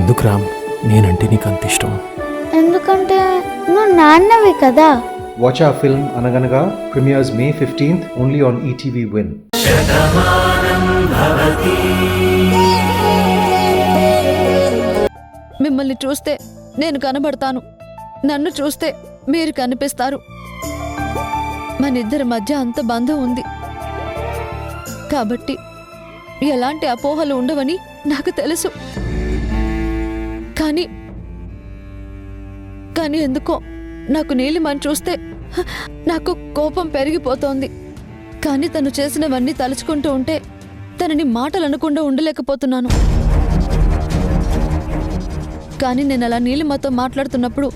ఎందుకు రామ్ నేనంటే నీకు అంత ఇష్టం? ఎందుకంటే నువ్వు నాన్నవి కదా. Watch our film Anaganaga premieres May 15th only on ETV Win. మిమ్మల్ని చూస్తే నేను కనబడతాను, నన్ను చూస్తే మీరు కనిపిస్తారు. మనిద్దరి మధ్య అంత బంధం ఉంది కాబట్టి ఎలాంటి అపోహలు ఉండవని నాకు తెలుసు. కానీ ఎందుకో నాకు నీలిమని చూస్తే నాకు కోపం పెరిగిపోతోంది. కానీ తను చేసినవన్నీ తలుచుకుంటూ ఉంటే తనని మాటలు అనకుండా ఉండలేకపోతున్నాను. కానీ నేను అలా నీలిమతో మాట్లాడుతున్నప్పుడు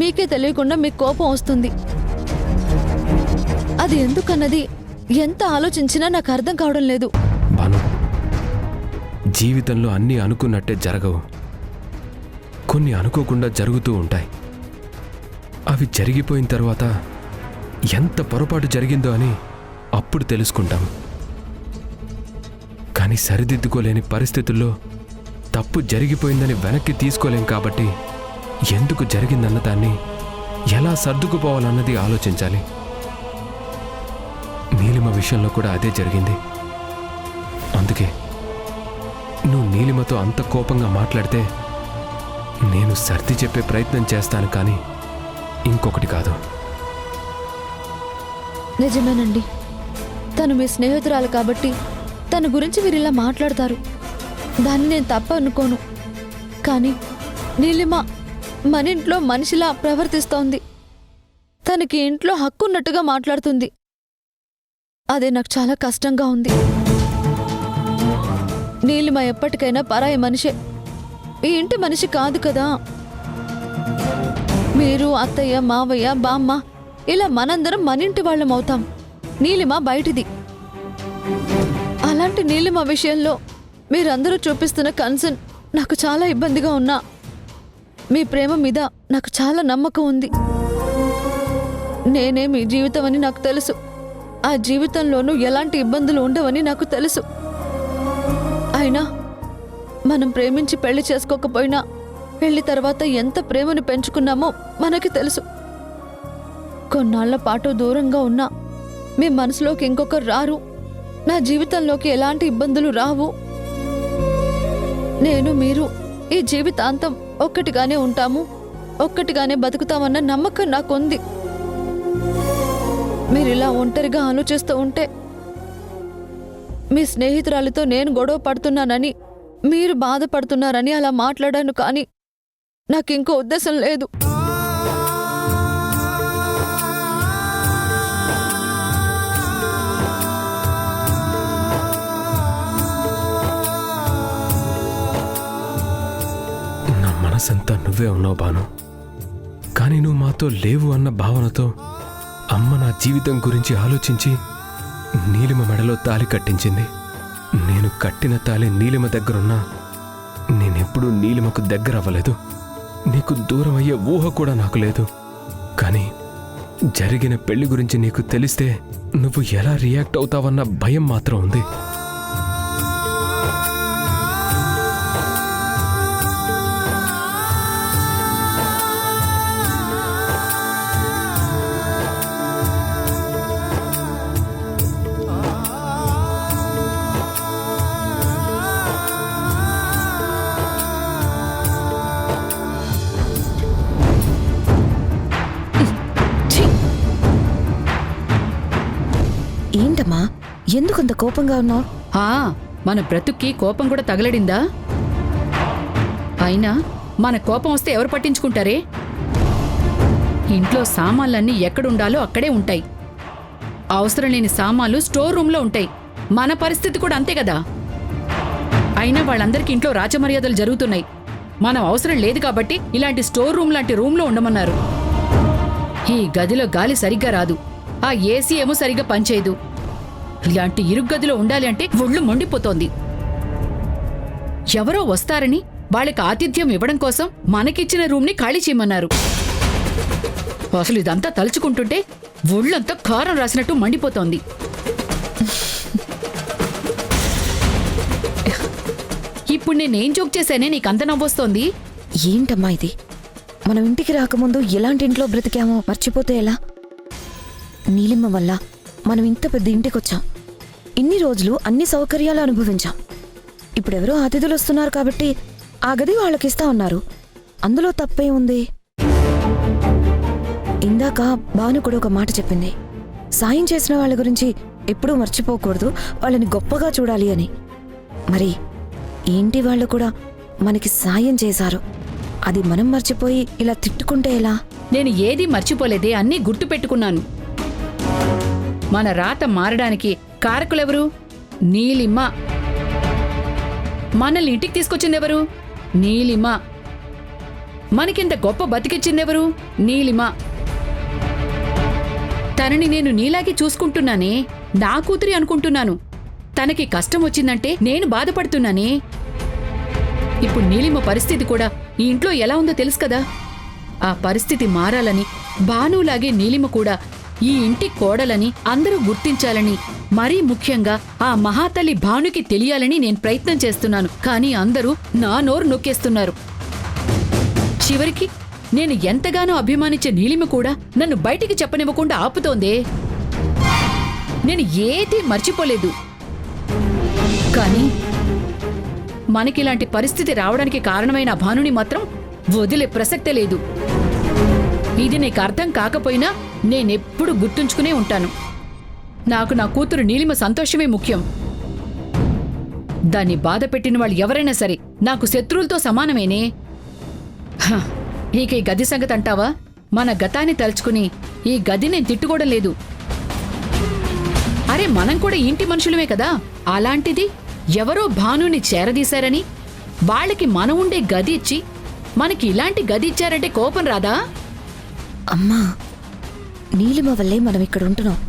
మీకే తెలియకుండా మీకు కోపం వస్తుంది. అది ఎందుకన్నది ఎంత ఆలోచించినా నాకు అర్థం కావడం లేదు. భాను, జీవితంలో అన్నీ అనుకున్నట్టే జరగవు. కొన్ని అనుకోకుండా జరుగుతూ ఉంటాయి. అవి జరిగిపోయిన తర్వాత ఎంత పొరపాటు జరిగిందో అని అప్పుడు తెలుసుకుంటాం. కానీ సరిదిద్దుకోలేని పరిస్థితుల్లో తప్పు జరిగిపోయిందని వెనక్కి తీసుకోలేం. కాబట్టి ఎందుకు జరిగిందన్న దాన్ని ఎలా సర్దుకుపోవాలన్నది ఆలోచించాలి. నీలిమ విషయంలో కూడా అదే జరిగింది. అందుకే నువ్వు నీలిమతో అంత కోపంగా మాట్లాడితే నేను సర్ది చెప్పే ప్రయత్నం చేస్తాను, కానీ ఇంకొకటి కాదు. నిజమేనండి, తను మీ స్నేహితురాలు కాబట్టి తన గురించి మీరు ఇలా మాట్లాడతారు. దాన్ని నేను తప్ప అనుకోను. కానీ నీలిమ మన ఇంట్లో మనిషిలా ప్రవర్తిస్తోంది. తనకి ఇంట్లో హక్కున్నట్టుగా మాట్లాడుతుంది. అదే నాకు చాలా కష్టంగా ఉంది. నీలిమ ఎప్పటికైనా పరాయి మనిషే, ఈ ఇంటి మనిషి కాదు కదా. మీరు, అత్తయ్య, మావయ్య, బామ్మ ఇలా మనందరం మన ఇంటి వాళ్ళం అవుతాం. నీలిమ బయటిది. అలాంటి నీలిమ విషయంలో మీరందరూ చూపిస్తున్న కన్సర్న్ నాకు చాలా ఇబ్బందిగా ఉన్నా మీ ప్రేమ మీద నాకు చాలా నమ్మకం ఉంది. నేనే మీ జీవితం అని నాకు తెలుసు. ఆ జీవితంలోనూ ఎలాంటి ఇబ్బందులు ఉండవని నాకు తెలుసు. అయినా మనం ప్రేమించి పెళ్లి చేసుకోకపోయినా పెళ్లి తర్వాత ఎంత ప్రేమను పెంచుకున్నామో మనకి తెలుసు. కొన్నాళ్ల పాటు దూరంగా ఉన్నా మీ మనసులోకి ఇంకొకరు రారు. నా జీవితంలోకి ఎలాంటి ఇబ్బందులు రావు. నేను మీరు ఈ జీవితాంతం ఒక్కటిగానే ఉంటాము, ఒక్కటిగానే బతుకుతామన్న నమ్మకం నాకుంది. మీరిలా ఒంటరిగా ఆలోచిస్తూ ఉంటే మీ స్నేహితురాలితో నేను గొడవ పడుతున్నానని, మీరు బాధపడుతున్నారని అలా మాట్లాడాను. కానీ నాకింకో ఉద్దేశం లేదు. నా మనసంతా నువ్వే ఉన్నావు భాను. కానీ నువ్వు మాతో లేవు అన్న భావనతో అమ్మ నా జీవితం గురించి ఆలోచించి నీలిమ మెడలో తాళి కట్టించింది. నేను కట్టిన తాళి నీలిమ దగ్గరున్నా నేనెప్పుడూ నీలిమకు దగ్గర అవ్వలేదు. నీకు దూరం అయ్యే ఊహ కూడా నాకు లేదు. కానీ జరిగిన పెళ్లి గురించి నీకు తెలిస్తే నువ్వు ఎలా రియాక్ట్ అవుతావన్న భయం మాత్రం ఉంది. ఏంటమ్మా, ఎందుకంత కోపంగా ఉన్నావు? మన బ్రతుక్కి కోపం కూడా తగలడిందా? అయినా మన కోపం వస్తే ఎవరు పట్టించుకుంటారే? ఇంట్లో సామాన్లన్నీ ఎక్కడుండాలో అక్కడే ఉంటాయి. అవసరం లేని సామాన్లు స్టోర్ రూమ్లో ఉంటాయి. మన పరిస్థితి కూడా అంతే కదా. అయినా వాళ్ళందరికీ ఇంట్లో రాచమర్యాదలు జరుగుతున్నాయి. మనం అవసరం లేదు కాబట్టి ఇలాంటి స్టోర్ రూమ్ లాంటి రూమ్లో ఉండమన్నారు. ఈ గదిలో గాలి సరిగ్గా రాదు, ఆ ఏసీ ఏమో సరిగ్గా పనిచేయదు. ఇలాంటి ఇరుగ్గదిలో ఉండాలి అంటే ఒళ్ళు మొండిపోతోంది. ఎవరో వస్తారని వాళ్ళకి ఆతిథ్యం ఇవ్వడం కోసం మనకిచ్చిన రూమ్ని ఖాళీ చేయమన్నారు. అసలు ఇదంతా తలుచుకుంటుంటే ఒళ్ళంతా కారం రాసినట్టు మండిపోతోంది. ఇప్పుడు నేనేం జోక్ చేశానే నీకంత నవ్వొస్తోంది? ఏంటమ్మా ఇది? మనం ఇంటికి రాకముందు ఎలాంటి ఇంట్లో బ్రతికామో మర్చిపోతే ఎలా? నీలిమ వల్ల మనం ఇంత పెద్ద ఇంటికొచ్చాం. ఇన్ని రోజులు అన్ని సౌకర్యాలు అనుభవించాం. ఇప్పుడెవరో అతిథులు వస్తున్నారు కాబట్టి ఆ గది వాళ్ళకిస్తా ఉన్నారు. అందులో తప్పే ఉంది? ఇందాక భాను కూడా ఒక మాట చెప్పింది. సాయం చేసిన వాళ్ళ గురించి ఎప్పుడూ మర్చిపోకూడదు, వాళ్ళని గొప్పగా చూడాలి అని. మరి ఏంటి వాళ్ళు కూడా మనకి సాయం చేశారు, అది మనం మర్చిపోయి ఇలా తిట్టుకుంటే ఎలా? నేను ఏదీ మర్చిపోలేదే, అన్నీ గుర్తు పెట్టుకున్నాను. మన రాత మారడానికి కారకులెవరు? నీలిమ. మనల్ని ఇంటికి తీసుకొచ్చిందెవరు? నీలిమ. మనకింత గొప్ప బతికిచ్చిందెవరు? నీలిమ. తనని నేను నీలాగే చూసుకుంటున్నానే, నా కూతురి అనుకుంటున్నాను. తనకి కష్టం వచ్చిందంటే నేను బాధపడుతున్నానే. ఇప్పుడు నీలిమ పరిస్థితి కూడా ఈ ఇంట్లో ఎలా ఉందో తెలుసు కదా. ఆ పరిస్థితి మారాలని, భానులాగే నీలిమ కూడా ఈ ఇంటి కోడలని అందరూ గుర్తించాలని, మరీ ముఖ్యంగా ఆ మహాతల్లి భానుకి తెలియాలని నేను ప్రయత్నం చేస్తున్నాను. కానీ అందరూ నా నోరు నొక్కేస్తున్నారు. చివరికి నేను ఎంతగానో అభిమానించే నీలిమ కూడా నన్ను బయటికి చెప్పనివ్వకుండా ఆపుతోందే. నేను ఏదీ మర్చిపోలేదు. కానీ మనకిలాంటి పరిస్థితి రావడానికి కారణమైన భానుని మాత్రం వదిలే ప్రసక్తే లేదు. ఇది నీకు అర్థం కాకపోయినా నేనెప్పుడు గుర్తుంచుకునే ఉంటాను. నాకు నా కూతురు నీలిమ సంతోషమే ముఖ్యం. దాన్ని బాధ పెట్టిన వాళ్ళు ఎవరైనా సరే నాకు శత్రువులతో సమానమేనే. ఇక ఈ గది సంగతి అంటావా? మన గతాన్ని తలుచుకుని ఈ గది నేను తిట్టుకోవడం లేదు. అరే, మనం కూడా ఇంటి మనుషులమే కదా. అలాంటిది ఎవరో భానుని చేరదీశారని వాళ్ళకి మనం ఉండే గది ఇచ్చి మనకి ఇలాంటి గది ఇచ్చారంటే కోపం రాదా? అమ్మా, నీలిమ వల్లే మనం ఇక్కడ ఉంటున్నాం.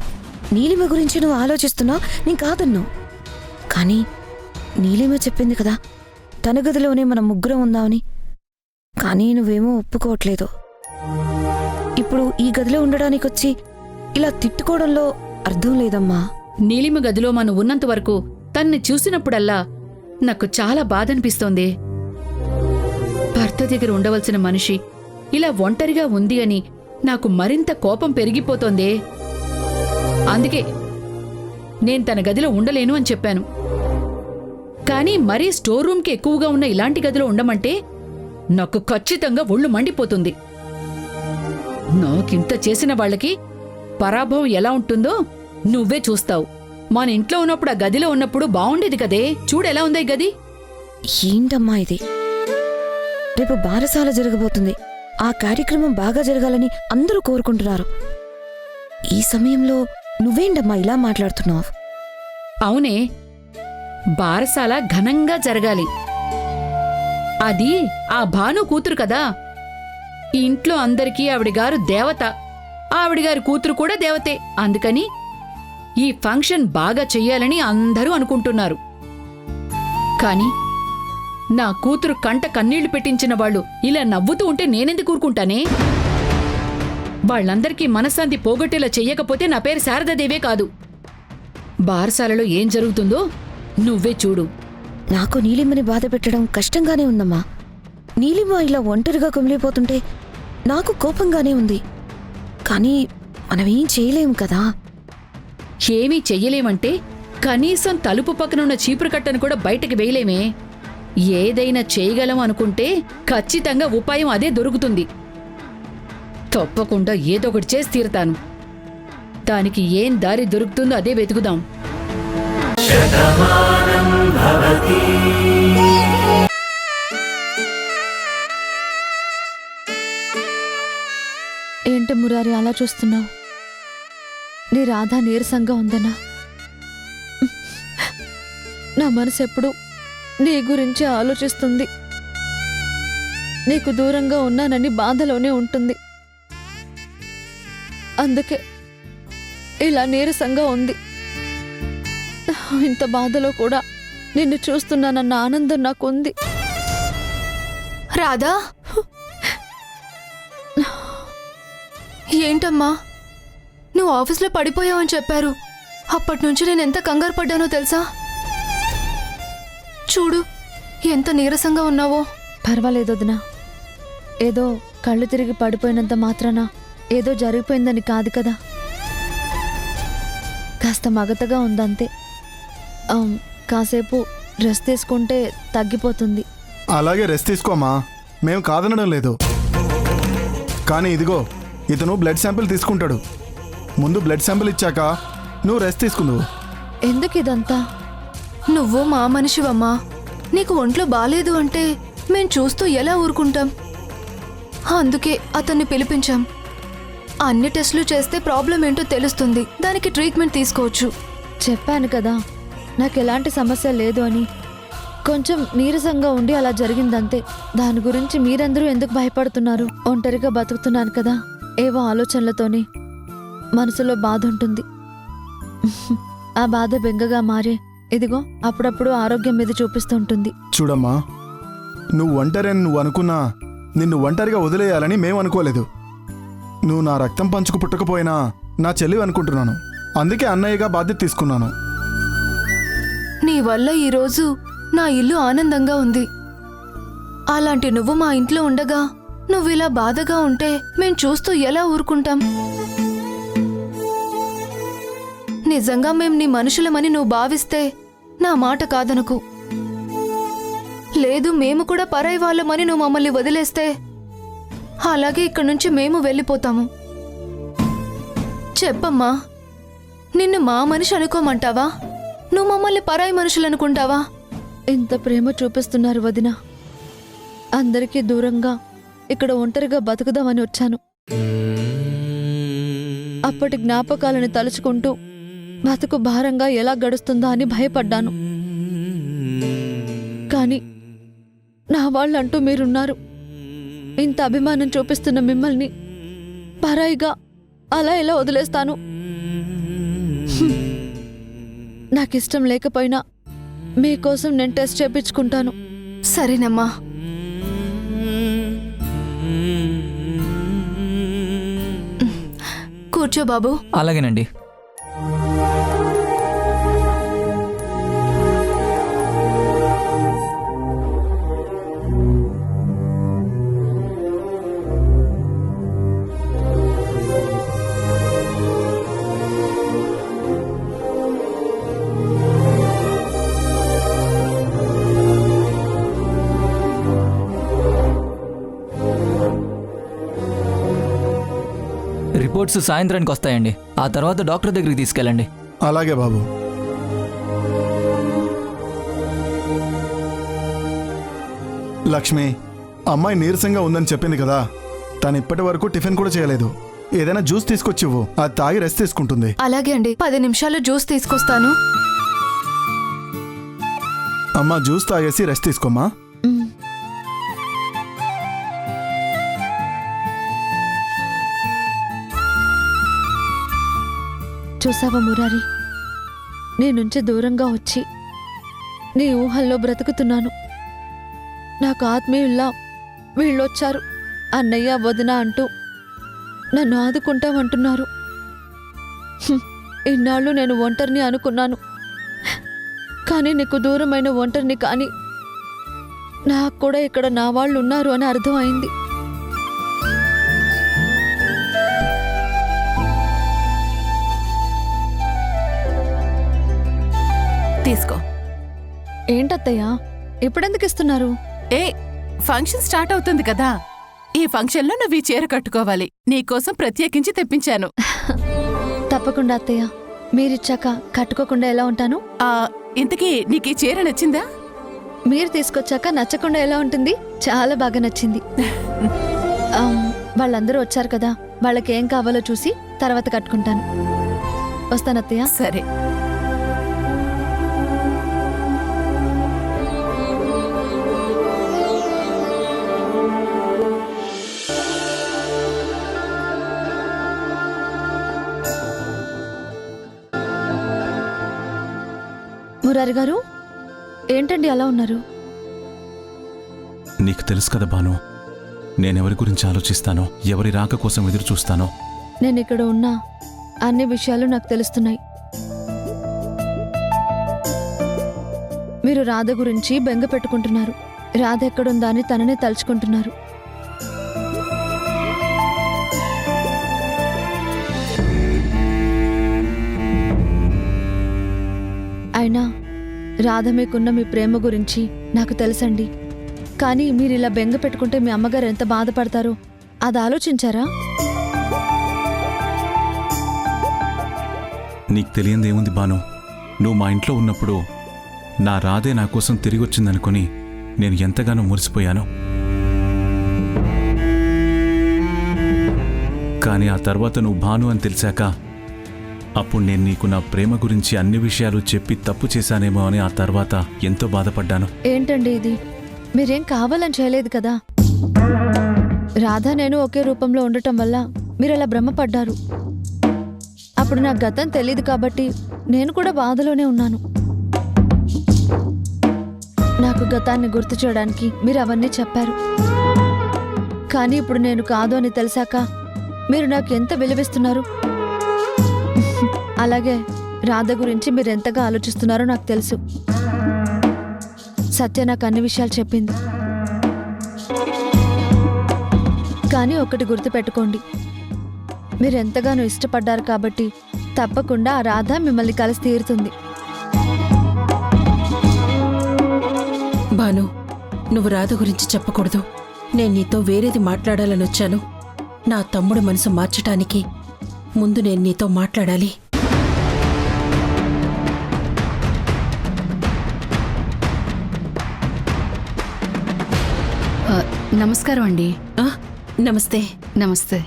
నీలిమ గురించి నువ్వు ఆలోచిస్తున్నావు, నేను కాదన్ను. కానీ నీలిమ చెప్పింది కదా తన గదిలోనే మనం ముగ్గురం ఉందామని. కానీ నువ్వేమో ఒప్పుకోవట్లేదు. ఇప్పుడు ఈ గదిలో ఉండడానికొచ్చి ఇలా తిట్టుకోవడంలో అర్థం లేదమ్మా. నీలిమ గదిలో మనం ఉన్నంత వరకు తన్ని చూసినప్పుడల్లా నాకు చాలా బాధనిపిస్తోంది. భర్త దగ్గర ఉండవలసిన మనిషి ఇలా ఒంటరిగా ఉంది అని నాకు మరింత కోపం పెరిగిపోతోందే. అందుకే నేను తన గదిలో ఉండలేను అని చెప్పాను. కానీ మరీ స్టోర్ రూమ్కి ఎక్కువగా ఉన్న ఇలాంటి గదిలో ఉండమంటే నాకు ఖచ్చితంగా ఒళ్ళు మండిపోతుంది. నాకింత చేసిన వాళ్ళకి పరాభవం ఎలా ఉంటుందో నువ్వే చూస్తావు. మన ఇంట్లో ఉన్నప్పుడు ఆ గదిలో ఉన్నప్పుడు బావుండేది కదే. చూడెలా ఉందా ఈ గది? ఏంటమ్మా ఇది? రేపు బారసాల జరగబోతుంది. ఆ కార్యక్రమం బాగా జరగాలని అందరూ కోరుకుంటున్నారు. ఈ సమయంలో నువ్వేంటమ్మా ఇలా మాట్లాడుతున్నావు? అవునే, బారసాల ఘనంగా జరగాలి. అది ఆ భాను కూతురు కదా. ఈ ఇంట్లో అందరికీ ఆవిడగారు దేవత, ఆవిడగారి కూతురు కూడా దేవతే. అందుకని ఈ ఫంక్షన్ బాగా చెయ్యాలని అందరూ అనుకుంటున్నారు. కాని నా కూతురు కంట కన్నీళ్లు పెట్టించిన వాళ్ళు ఇలా నవ్వుతూ ఉంటే నేనెందుకు ఊరుకుంటానే? వాళ్ళందరికీ మనశ్శాంతి పోగొట్టేలా చెయ్యకపోతే నా పేరు శారదాదేవే కాదు. బారసాలలో ఏం జరుగుతుందో నువ్వే చూడు. నాకు నీలిమని బాధ పెట్టడం కష్టంగానే ఉందమ్మా. నీలిమ ఇలా ఒంటరిగా కుమిలిపోతుంటే నాకు కోపంగానే ఉంది. కానీ మనమేం చేయలేము కదా. ఏమీ చెయ్యలేమంటే కనీసం తలుపు పక్కనున్న చీపురు కట్టను కూడా బయటకు వేయలేమే. ఏదైనా చేయగలం అనుకుంటే ఖచ్చితంగా ఉపాయం అదే దొరుకుతుంది. తప్పకుండా ఏదో ఒకటి చేసి తీరుతాను. దానికి ఏం దారి దొరుకుతుందో అదే వెతుకుదాం. ఏంటి మురారి అలా చూస్తున్నావు? నీ రాధ నీరసంగా ఉందనా? నా మనసు ఎప్పుడు నీ గురించి ఆలోచిస్తుంది. నీకు దూరంగా ఉన్నానని బాధలోనే ఉంటుంది. అందుకే ఇలా నీరసంగా ఉంది. ఇంత బాధలో కూడా నిన్ను చూస్తున్నానన్న ఆనందం నాకుంది. రాధా, ఏంటమ్మా నువ్వు ఆఫీస్లో పడిపోయావని చెప్పారు. అప్పటి నుంచి నేను ఎంత కంగారు పడ్డానో తెలుసా? చూడు, ఎంత నీరసంగా ఉన్నావో. పర్వాలేదు వదినా. ఏదో కళ్ళు తిరిగి పడిపోయినంత మాత్రాన ఏదో జరిగిపోయిందని కాదు కదా. కాస్త మగతగా ఉందంతే. కాసేపు రెస్ట్ తీసుకుంటే తగ్గిపోతుంది. అలాగే రెస్ట్ తీసుకోమా, మేము కాదనడం లేదు. కానీ ఇదిగో ఇతను బ్లడ్ శాంపిల్ తీసుకుంటాడు. ముందు బ్లడ్ శాంపిల్ ఇచ్చాక నువ్వు రెస్ట్ తీసుకుందువు. ఎందుకు ఇదంతా? నువ్వు మా మనిషివమ్మా. నీకు ఒంట్లో బాలేదు అంటే మేం చూస్తూ ఎలా ఊరుకుంటాం? అందుకే అతన్ని పిలిపించాం. అన్ని టెస్టులు చేస్తే ప్రాబ్లం ఏంటో తెలుస్తుంది. దానికి ట్రీట్మెంట్ తీసుకోవచ్చు. చెప్పాను కదా నాకు ఎలాంటి సమస్య లేదు అని. కొంచెం నీరసంగా ఉండి అలా జరిగిందంతే. దాని గురించి మీరందరూ ఎందుకు భయపడుతున్నారు? ఒంటరిగా బతుకుతున్నాను కదా, ఏవో ఆలోచనలతోనే మనసులో బాధ ఉంటుంది. ఆ బాధ బెంగగా మారే ఇదిగో అప్పుడప్పుడు ఆరోగ్యం మీద చూపిస్తూ ఉంటుంది. చూడమ్మా, నువ్వు ఒంటరి అని నువ్వు అనుకున్నా నిన్ను ఒంటరిగా వదిలేయాలని మేము అనుకోలేదు. నువ్వు నా రక్తం పంచుకు పుట్టకపోయినా నా చెల్లి అనుకుంటున్నాను. అందుకే అన్నయ్యగా బాధ్యత తీసుకున్నాను. నీ వల్ల ఈరోజు నా ఇల్లు ఆనందంగా ఉంది. అలాంటి నువ్వు మా ఇంట్లో ఉండగా నువ్విలా బాధగా ఉంటే మేం చూస్తూ ఎలా ఊరుకుంటాం? నిజంగా మేం నీ మనుషులమని నువ్వు భావిస్తే నా మాట కాదనుకు. లేదు మేము కూడా పరాయి వాళ్ళమని నువ్వు మమ్మల్ని వదిలేస్తే అలాగే ఇక్కడి నుంచి మేము వెళ్ళిపోతాము. చెప్పమ్మా, నిన్ను మా మనిషి అనుకోమంటావా? నువ్వు మమ్మల్ని పరాయి మనుషులు అనుకుంటావా? ఇంత ప్రేమ చూపిస్తున్నారు వదిన. అందరికీ దూరంగా ఇక్కడ ఒంటరిగా బతుకుదామని వచ్చాను. అప్పటి జ్ఞాపకాలను తలుచుకుంటూ బతుకు భారంగా ఎలా గడుస్తుందా అని భయపడ్డాను. కానీ నా వాళ్ళంటూ మీరున్నారు. ఇంత అభిమానం చూపిస్తున్న మిమ్మల్ని పరాయిగా అలా ఎలా వదిలేస్తాను? నాకిష్టం లేకపోయినా మీకోసం నేను టెస్ట్ చేయించుకుంటాను. సరేనమ్మా. కూర్చో బాబు. అలాగేనండి. రిపోర్ట్స్ సాయంత్రానికి వస్తాయండి. ఆ తర్వాత డాక్టర్ దగ్గరికి తీసుకెళ్ళండి. అలాగే బాబు. లక్ష్మి, అమ్మాయి నీరసంగా ఉందని చెప్పింది కదా, తను ఇప్పటి వరకు టిఫిన్ కూడా చేయలేదు. ఏదైనా జ్యూస్ తీసుకొచ్చివ్వు, అది తాగి రెస్ట్ తీసుకుంటుంది. అలాగే అండి, 10 నిమిషాల్లో జ్యూస్ తీసుకొస్తాను. అమ్మా, జ్యూస్ తాగేసి రెస్ట్ తీసుకోమ్మా. చూసావా మురారి, నీ నుంచి దూరంగా వచ్చి నీ ఊహల్లో బ్రతుకుతున్నాను. నాకు ఆత్మీయుల్లా వీళ్ళొచ్చారు. అన్నయ్య వదిన అంటూ నన్ను ఆదుకుంటామంటున్నారు. ఇన్నాళ్ళు నేను ఒంటరిని అనుకున్నాను. కానీ నీకు దూరమైన ఒంటరిని కానీ నాకు కూడా ఇక్కడ నా వాళ్ళు ఉన్నారు అని అర్థమైంది. తీసుకో. ఏంటత్తయ్యా ఇప్పుడెందుకు ఇస్తున్నారు? ఫంక్షన్ స్టార్ట్ అవుతుంది కదా, ఈ ఫంక్షన్లో నువ్వు ఈ చీర కట్టుకోవాలి. నీకోసం ప్రత్యేకించి తెప్పించాను. తప్పకుండా అత్తయ్య, మీరిచ్చాక కట్టుకోకుండా ఎలా ఉంటాను? ఇంతకీ నీకు ఈ చీర నచ్చిందా? మీరు తీసుకొచ్చాక నచ్చకుండా ఎలా ఉంటుంది? చాలా బాగా నచ్చింది. వాళ్ళందరూ వచ్చారు కదా, వాళ్ళకి ఏం కావాలో చూసి తర్వాత కట్టుకుంటాను. వస్తానత్తయ్య. సరే. మురారి గారు, ఏంటండి అలా ఉన్నారు? నీకు తెలుసు కదా బాను, నేనెవరి గురించి ఆలోచిస్తానో, ఎవరి రాక కోసం ఎదురు చూస్తానో. నేను ఇక్కడ ఉన్నా అన్ని విషయాలు నాకు తెలుస్తున్నాయి. మీరు రాధ గురించి బెంగ పెట్టుకుంటున్నారు. రాధ ఎక్కడుందా అని తననే తలుచుకుంటున్నారు. అయినా రాధ మీకున్న మీ ప్రేమ గురించి నాకు తెలుసండి. కానీ మీరు ఇలా బెంగ పెట్టుకుంటే మీ అమ్మగారు ఎంత బాధపడతారో అది ఆలోచించారా? నీకు తెలియందేముంది బాను, నువ్వు మా ఇంట్లో ఉన్నప్పుడు నా రాధే నా కోసం తిరిగొచ్చిందనుకుని నేను ఎంతగానో మురిసిపోయాను. కానీ ఆ తర్వాత నువ్వు భాను అని తెలిసాక అప్పుడు నేను నీకు నా ప్రేమ గురించి అన్ని విషయాలు చెప్పి తప్పు చేశానేమో అని ఆ తర్వాత ఎంతో బాధపడ్డాను. ఏంటండి ఇది? మీరేం కావాలని చేయలేదు కదా. రాధా నేను ఒకే రూపంలో ఉండటం వల్ల మీరు అలా భ్రమపడ్డారు. అప్పుడు నాకు గతం తెలియదు కాబట్టి నేను కూడా బాధలోనే ఉన్నాను. నాకు గతాన్ని గుర్తు చేయడానికి మీరు అవన్నీ చెప్పారు. కానీ ఇప్పుడు నేను కాదు అని తెలిసాక మీరు నాకు ఎంత విలువిస్తున్నారు. అలాగే రాధ గురించి మీరు ఎంతగా ఆలోచిస్తున్నారో నాకు తెలుసు. సత్య నాకు అన్ని విషయాలు చెప్పింది. కానీ ఒకటి గుర్తుపెట్టుకోండి, మీరు ఎంతగానో ఇష్టపడ్డారు కాబట్టి తప్పకుండా ఆ రాధ మిమ్మల్ని కలిసి తీరుతుంది. భాను, నువ్వు రాధ గురించి చెప్పకూడదు. నేను నీతో వేరేది మాట్లాడాలని వచ్చాను. నా తమ్ముడు మనసు మార్చటానికి ముందు నేను నీతో మాట్లాడాలి. నమస్కారం అండి. నమస్తే. నమస్తే.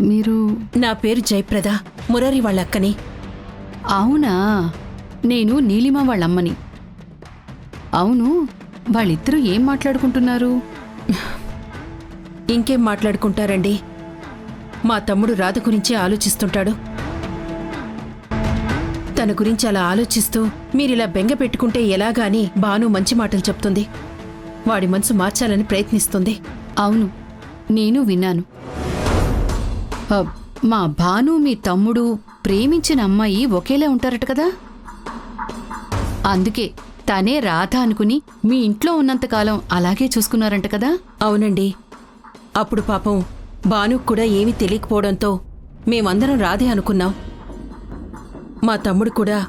మీరు? నా పేరు జయప్రద, మురారి వాళ్ళ అక్కని. అవునా, నేను నీలిమ వాళ్ళమ్మని. అవును, వాళ్ళిద్దరూ ఏం మాట్లాడుకుంటున్నారు? ఇంకేం మాట్లాడుకుంటారండి, మా తమ్ముడు రాధ గురించే ఆలోచిస్తుంటాడు. తన గురించి అలా ఆలోచిస్తూ మీరిలా బెంగ పెట్టుకుంటే ఎలాగా అని భాను మంచి మాటలు చెప్తుంది. వాడి మనసు మార్చాలని ప్రయత్నిస్తుంది. అవును, నేను విన్నాను. మా భాను మీ తమ్ముడు ప్రేమించిన అమ్మాయి ఒకేలా ఉంటారట కదా. అందుకే తనే రాధ అనుకుని మీ ఇంట్లో ఉన్నంతకాలం అలాగే చూసుకున్నారంట కదా. అవునండి, అప్పుడు పాపం భానుకు కూడా ఏమీ తెలియకపోవడంతో మేమందరం రాధే అనుకున్నాం. మా తమ్ముడు కూడా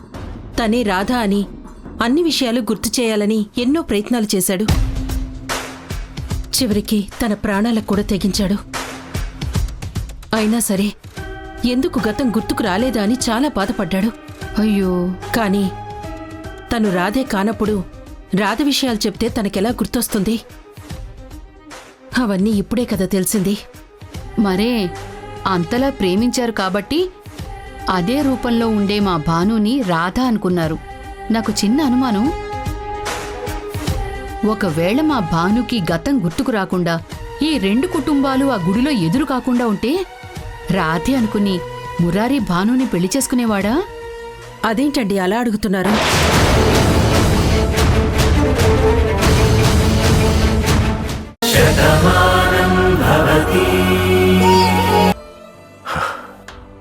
తనే రాధ అని అన్ని విషయాలు గుర్తు చేయాలని ఎన్నో ప్రయత్నాలు చేశాడు. చివరికి తన ప్రాణాలకు కూడా తెగించాడు. అయినా సరే ఎందుకు గతం గుర్తుకు రాలేదా అని చాలా బాధపడ్డాడు. అయ్యో, కానీ తను రాధే కానప్పుడు రాధ విషయాలు చెప్తే తనకెలా గుర్తొస్తుంది? అవన్నీ ఇప్పుడే కదా తెలిసింది. మరే అంతలా ప్రేమించారు కాబట్టి అదే రూపంలో ఉండే మా భానుని రాధ అనుకున్నారు. నాకు చిన్న అనుమానం, ఒకవేళ మా భానుకి గతం గుర్తుకు రాకుండా ఈ రెండు కుటుంబాలు ఆ గుడిలో ఎదురు కాకుండా ఉంటే రాధే అనుకుని మురారి భానుని పెళ్లి చేసుకునేవాడా? అదేంటండి అలా అడుగుతున్నారు?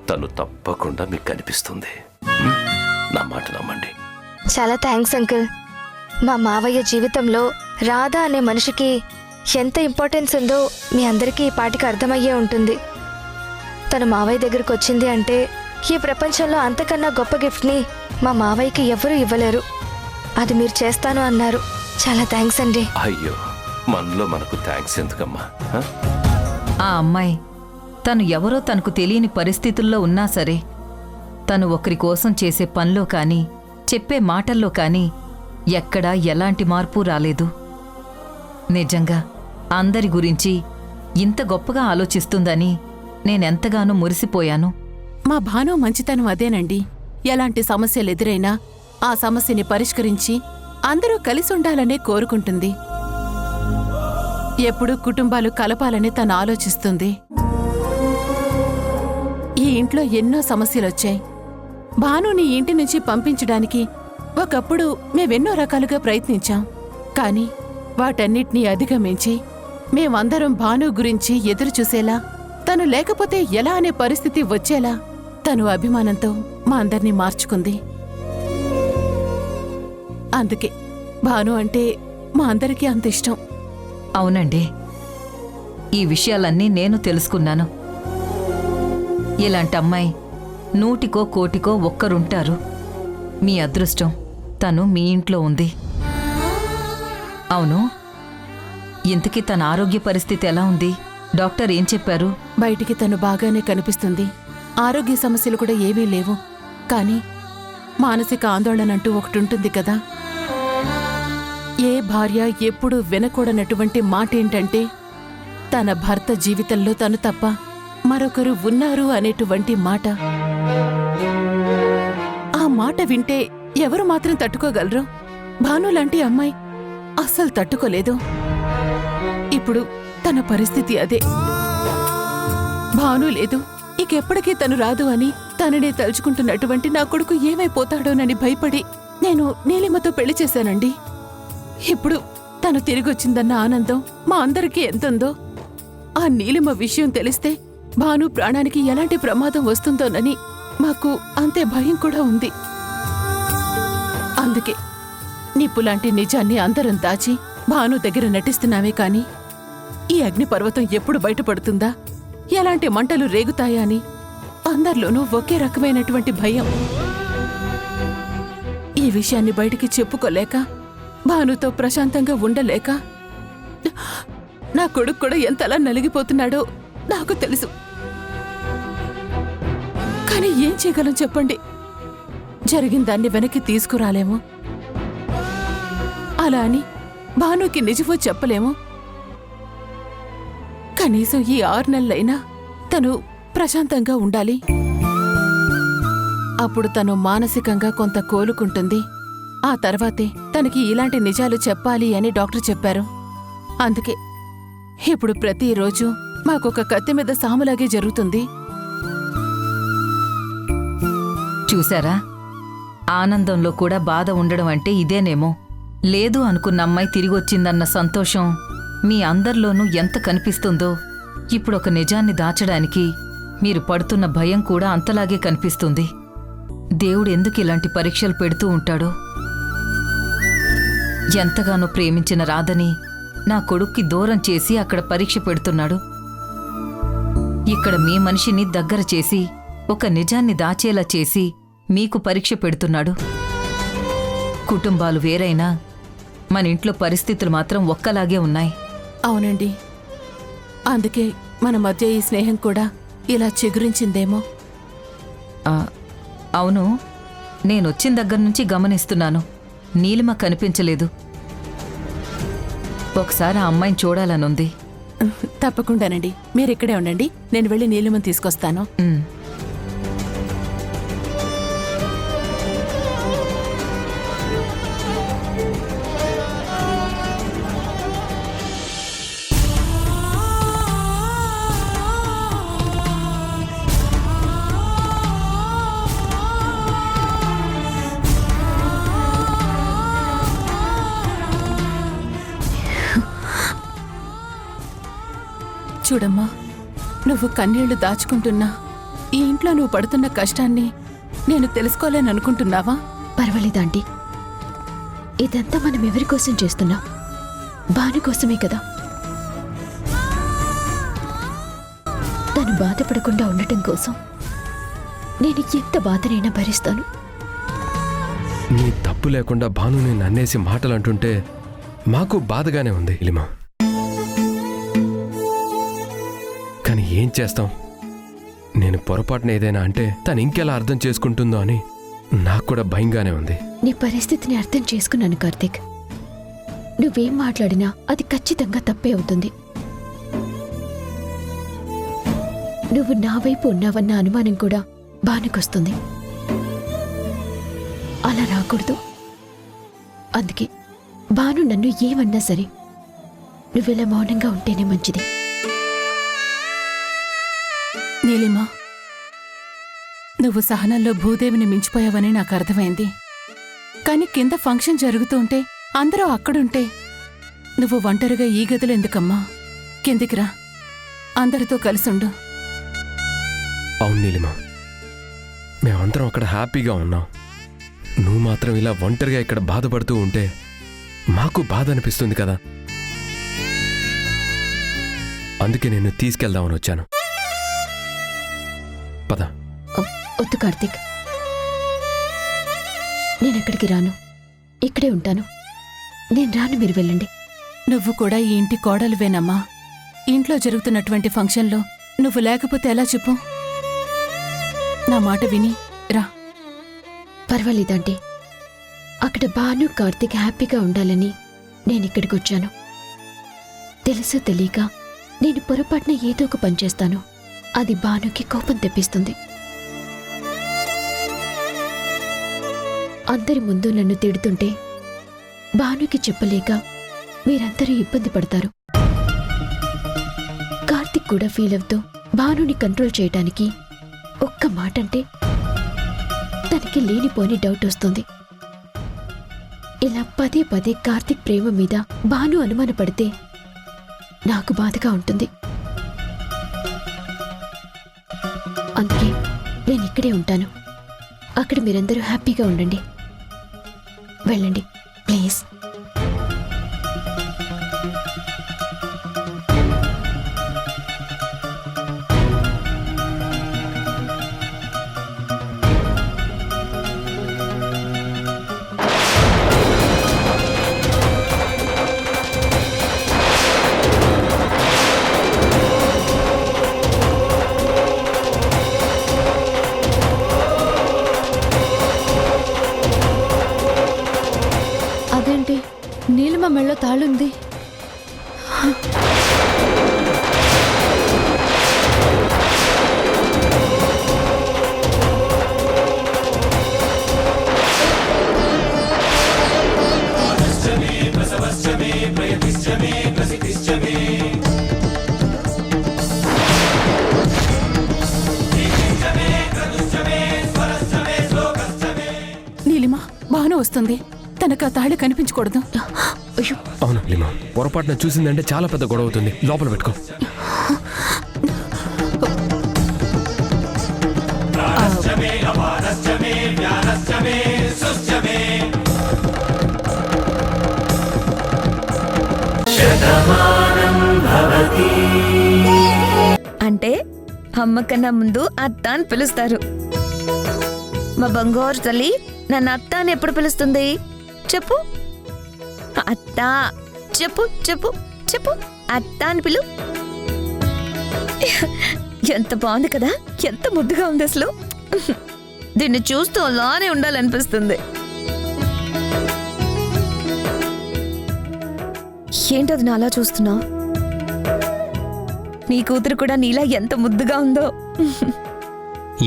తను తప్పకుండా మీకు కనిపిస్తుంది. నా మాట నమ్మండి. చాలా థ్యాంక్స్ అంకుల్. మా మావయ్య జీవితంలో రాధ అనే మనిషికి ఎంత ఇంపార్టెన్స్ ఉందో మీ అందరికీ ఈ పాటికి అర్థమయ్యే ఉంటుంది. తను మావయ్య దగ్గరకు వచ్చింది అంటే ఈ ప్రపంచంలో అంతకన్నా గొప్ప గిఫ్ట్ని మా మావయ్యకి ఎవరూ ఇవ్వలేరు. అది మీరు చేస్తాను అన్నారు. చాలా థ్యాంక్స్ అండి. అయ్యో, మనలో మనకు థ్యాంక్స్ ఎందుకమ్మా? ఆ అమ్మాయి తను ఎవరో తనకు తెలియని పరిస్థితుల్లో ఉన్నా సరే తను ఒకరి కోసం చేసే పనిలో కానీ చెప్పే మాటల్లో కానీ ఎక్కడా ఎలాంటి మార్పు రాలేదు. నిజంగా అందరి గురించి ఇంత గొప్పగా ఆలోచిస్తుందని నేనెంతగానో మురిసిపోయాను. మా భాను మంచితనం అదేనండి. ఎలాంటి సమస్యలు ఎదురైనా ఆ సమస్యని పరిష్కరించి అందరూ కలిసి ఉండాలనే కోరుకుంటుంది. ఎప్పుడూ కుటుంబాలు కలపాలని తను ఆలోచిస్తుంది. ఈ ఇంట్లో ఎన్నో సమస్యలొచ్చాయి. భానుని ఇంటి నుంచి పంపించడానికి ఒకప్పుడు మేమెన్నో రకాలుగా ప్రయత్నించాం. కానీ వాటన్నిటినీ అధిగమించి మేమందరం భాను గురించి ఎదురుచూసేలా, తను లేకపోతే ఎలా అనే పరిస్థితి వచ్చేలా తను అభిమానంతో మా అందర్నీ మార్చుకుంది. అందుకే భాను అంటే మా అందరికీ అంత ఇష్టం. అవునండి, ఈ విషయాలన్నీ నేను తెలుసుకున్నాను. ఇలాంటి అమ్మాయి 100కో 1,00,00,000కో ఒక్కరుంటారు. మీ అదృష్టం తను మీ ఇంట్లో ఉంది. అవును, ఇంతకీ తన ఆరోగ్య పరిస్థితి ఎలా ఉంది? డాక్టర్ ఏం చెప్పారు? బయటికి తను బాగానే కనిపిస్తుంది. ఆరోగ్య సమస్యలు కూడా ఏవీ లేవు. కానీ మానసిక ఆందోళన అంటూ ఒకటుంటుంది కదా. ఏ భార్య ఎప్పుడూ వినకూడనటువంటి మాట ఏంటంటే తన భర్త జీవితంలో తను తప్ప మరొకరు ఉన్నారు అనేటువంటి మాట. ఆ మాట వింటే ఎవరు మాత్రం తట్టుకోగలరు? భాను లాంటి అమ్మాయి అస్సలు తట్టుకోలేదు. ఇప్పుడు తన పరిస్థితి అదే. భాను లేదు, ఇకెప్పటికీ తను రాదు అని తననే తలుచుకుంటున్నటువంటి నా కొడుకు ఏమైపోతాడోనని భయపడి నేను నీలిమతో పెళ్లి చేశానండి. ఇప్పుడు తను తిరిగొచ్చిందన్న ఆనందం మా అందరికీ ఎంతుందో, ఆ నీలిమ విషయం తెలిస్తే భాను ప్రాణానికి ఎలాంటి ప్రమాదం వస్తుందోనని మాకు అంతే భయం కూడా ఉంది. అందుకే నిప్పులాంటి నిజాన్ని అందరం దాచి భాను దగ్గర నటిస్తున్నామే కాని ఈ అగ్నిపర్వతం ఎప్పుడు బయటపడుతుందా, ఎలాంటి మంటలు రేగుతాయా అని అందరిలోనూ ఒకే రకమైనటువంటి భయం. ఈ విషయాన్ని బయటికి చెప్పుకోలేక, భానుతో ప్రశాంతంగా ఉండలేక నా కొడుకు కూడా ఎంతలా నలిగిపోతున్నాడో నాకు తెలుసు. కానీ ఏం చేయగలం చెప్పండి? జరిగిన దాన్ని వెనక్కి తీసుకురాలేము. అలా అని భానుకి నిజమో చెప్పలేము. కనీసం ఈ 6 నెలలైనా తను ప్రశాంతంగా ఉండాలి. అప్పుడు తను మానసికంగా కొంత కోలుకుంటుంది. ఆ తర్వాతే తనకి ఇలాంటి నిజాలు చెప్పాలి అని డాక్టర్ చెప్పారు. అందుకే ఇప్పుడు ప్రతిరోజు మాకొక కత్తి మీద సాములాగే జరుగుతుంది. చూశారా, ఆనందంలో కూడా బాధ ఉండడం అంటే ఇదేనేమో. లేదు అనుకున్న అమ్మాయి తిరిగొచ్చిందన్న సంతోషం మీ అందరిలోనూ ఎంత కనిపిస్తుందో, ఇప్పుడు ఒక నిజాన్ని దాచడానికి మీరు పడుతున్న భయం కూడా అంతలాగే కనిపిస్తుంది. దేవుడు ఎందుకు ఇలాంటి పరీక్షలు పెడుతూ ఉంటాడో. ఎంతగానో ప్రేమించిన రాధని నా కొడుక్కి దూరం చేసి అక్కడ పరీక్ష పెడుతున్నాడు. ఇక్కడ మీ మనిషిని దగ్గర చేసి ఒక నిజాన్ని దాచేలా చేసి మీకు పరీక్ష పెడుతున్నాడు. కుటుంబాలు వేరైనా మన ఇంట్లో పరిస్థితులు మాత్రం ఒక్కలాగే ఉన్నాయి. అవునండి, అందుకే మన మధ్య ఈ స్నేహం కూడా ఇలా చిగురించిందేమో. అవును, నేనొచ్చిన దగ్గర నుంచి గమనిస్తున్నాను, నీలిమ కనిపించలేదు. ఒకసారి ఆ అమ్మాయిని చూడాలనుంది. తప్పకుండానండి, మీరిక్కడే ఉండండి, నేను వెళ్ళి నీలిమని తీసుకొస్తాను. చూడమ్మా, నువ్వు కన్నీళ్లు దాచుకుంటున్నా ఈ ఇంట్లో నువ్వు పడుతున్న కష్టాన్ని నేను తెలుసుకోలేననుకుంటున్నావా? పర్వాలేదాంటీ, ఇదంతా మనం ఎవరి కోసం చేస్తున్నాం? భాను కోసమే కదా. తను బాధపడకుండా ఉండటం కోసం నేను ఎంత బాధనైనా భరిస్తాను. నీ తప్పు లేకుండా భానుని నన్నేసి మాటలు అంటుంటే మాకు బాధగానే ఉంది ఇలిమా. కానీ ఏం చేస్తాం? నేను పొరపాటున ఏదైనా అంటే తను ఇంకెలా అర్థం చేసుకుంటుందో అని నాకు కూడా భయంగానే ఉంది. నీ పరిస్థితిని అర్థం చేసుకున్నాను కార్తీక్. నువ్వేం మాట్లాడినా అది ఖచ్చితంగా తప్పే అవుతుంది. నువ్వు నా వైపు ఉన్నావన్న అనుమానం కూడా భానుకొస్తుంది. అలా రాకూడదు. అందుకే భాను నన్ను ఏమన్నా సరే నువ్వెలా మౌనంగా ఉంటేనే మంచిది. నీలిమా, నువ్వు సహనంలో భూదేవిని మించిపోయావని నాకు అర్థమైంది. కాని కింద ఫంక్షన్ జరుగుతూ ఉంటే అందరూ అక్కడుంటే నువ్వు ఒంటరిగా ఈ గదిలో ఎందుకమ్మా? కిందికి రా, అందరితో కలిసుండు. అవును నీలిమా, మేమందరం అక్కడ హ్యాపీగా ఉన్నాం. నువ్వు మాత్రం ఇలా ఒంటరిగా ఇక్కడ బాధపడుతూ ఉంటే మాకు బాధ అనిపిస్తుంది కదా, అందుకే నేను తీసుకెళ్దామని వచ్చాను. పద. వద్దు కార్తీక్, నేనెక్కడికి రాను, ఇక్కడే ఉంటాను. నేను రాను, మీరు వెళ్ళండి. నువ్వు కూడా ఈ ఇంటి కోడలువేనమ్మా. ఇంట్లో జరుగుతున్నటువంటి ఫంక్షన్లో నువ్వు లేకపోతే ఎలా చెప్పు? నా మాట విని రా. పర్వాలేదంటే అక్కడ భాను కార్తీక్ హ్యాపీగా ఉండాలని నేనిక్కడికి వచ్చాను. తెలుసో తెలియక నేను పొరపాటున ఏదో ఒక పని చేస్తాను, అది భానుకి కోపం తెప్పిస్తుంది. అందరి ముందు నన్ను తిడుతుంటే భానుకి చెప్పలేక మీరందరూ ఇబ్బంది పడతారు. కార్తీక్ కూడా ఫీల్ అవుతూ భానుని కంట్రోల్ చేయడానికి ఒక్క మాట అంటే తనకి లేనిపోని డౌట్ వస్తుంది. ఇలా పదే పదే కార్తీక్ ప్రేమ మీద భాను అనుమానపడితే నాకు బాధగా ఉంటుంది. అందుకే నేను ఇక్కడే ఉంటాను. అక్కడ మీరందరూ హ్యాపీగా ఉండండి. వెళ్ళండి ప్లీజ్. అదేంటి నీలిమ మెళ్ళో తాళుంది? నీలిమ, భాను వస్తుంది. తనకు ఆ తాళి కనిపించకూడదు. అవును లిమా, పొరపాటున చూసిందంటే చాలా పెద్ద గొడవ అవుతుంది. లోపల పెట్టుకో. అంటే అమ్మ కన్నా ముందు అత్త అని పిలుస్తారు. మా బంగారు తల్లి నన్ను అత్త అని ఎప్పుడు పిలుస్తుంది? చెప్పు అత్త. చెప్పు చెప్పు చెప్పు, అత్త అని పిలు. ఎంత బాగుంది కదా, ఎంత ముద్దుగా ఉంది అసలు. దీన్ని చూస్తూ అలానే ఉండాలనిపిస్తుంది. ఏంటది నా అలా చూస్తున్నావు? నీ కూతురు కూడా నీలా ఎంత ముద్దుగా ఉందో.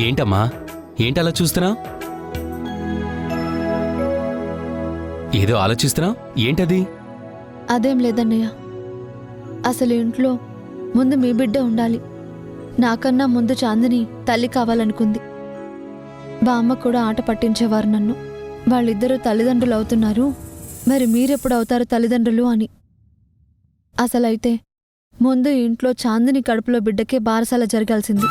ఏంటమ్మా, ఏంటలా చూస్తున్నావు? ఏదో ఆలోచిస్తున్నావు, ఏంటది? అదేం లేదన్నయ్య, అసలు ఇంట్లో ముందు మీ బిడ్డ ఉండాలి. నాకన్నా ముందు చాందిని తల్లి కావాలనుకుంది. బామ్మ కూడా ఆట పట్టించేవారు నన్ను. వాళ్ళిద్దరూ తల్లిదండ్రులు అవుతున్నారు, మరి మీరెప్పుడు అవుతారు తల్లిదండ్రులు అని. అసలైతే ముందు ఇంట్లో చాందిని కడుపులో బిడ్డకే బారసాల జరగాల్సింది.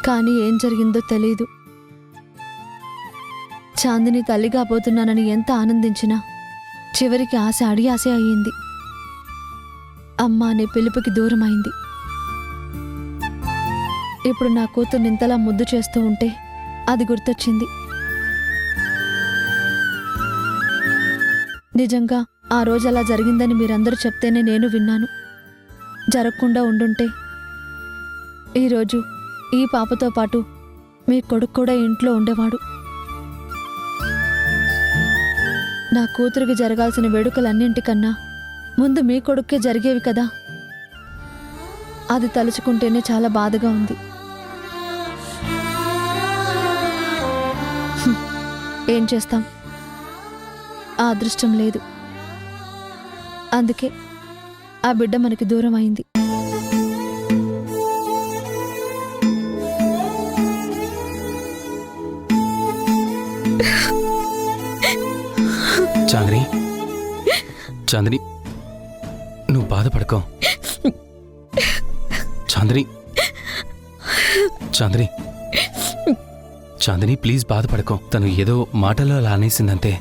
కానీ ఏం జరిగిందో తెలీదు. చాందిని తల్లిగా పోతున్నానని ఎంత ఆనందించినా చివరికి ఆశ అడియాసే అయ్యింది. అమ్మ అనే పిలుపుకి దూరమైంది. ఇప్పుడు నా కూతుర్ని ఇంతలా ముద్దు చేస్తూ ఉంటే అది గుర్తొచ్చింది. నిజంగా ఆ రోజు అలా జరిగిందని మీరందరూ చెప్తేనే నేను విన్నాను. జరగకుండా ఉండుంటే ఈరోజు ఈ పాపతో పాటు మీ కొడుకు కూడా ఇంట్లో ఉండేవాడు. నా కూతురికి జరగాల్సిన వేడుకలన్నింటికన్నా ముందు మీ కొడుక్కే జరిగేవి కదా. అది తలుచుకుంటేనే చాలా బాధగా ఉంది. ఏం చేస్తాం, ఆ అదృష్టం లేదు. అందుకే ఆ బిడ్డ మనకి దూరం అయింది. చాందిని, చాందిని, నువ్వు బాధపడకో. చాందిని, చాందిని, చాందిని, ప్లీజ్ బాధపడకో. తను ఏదో మాటలో అలా అనేసిందంతే.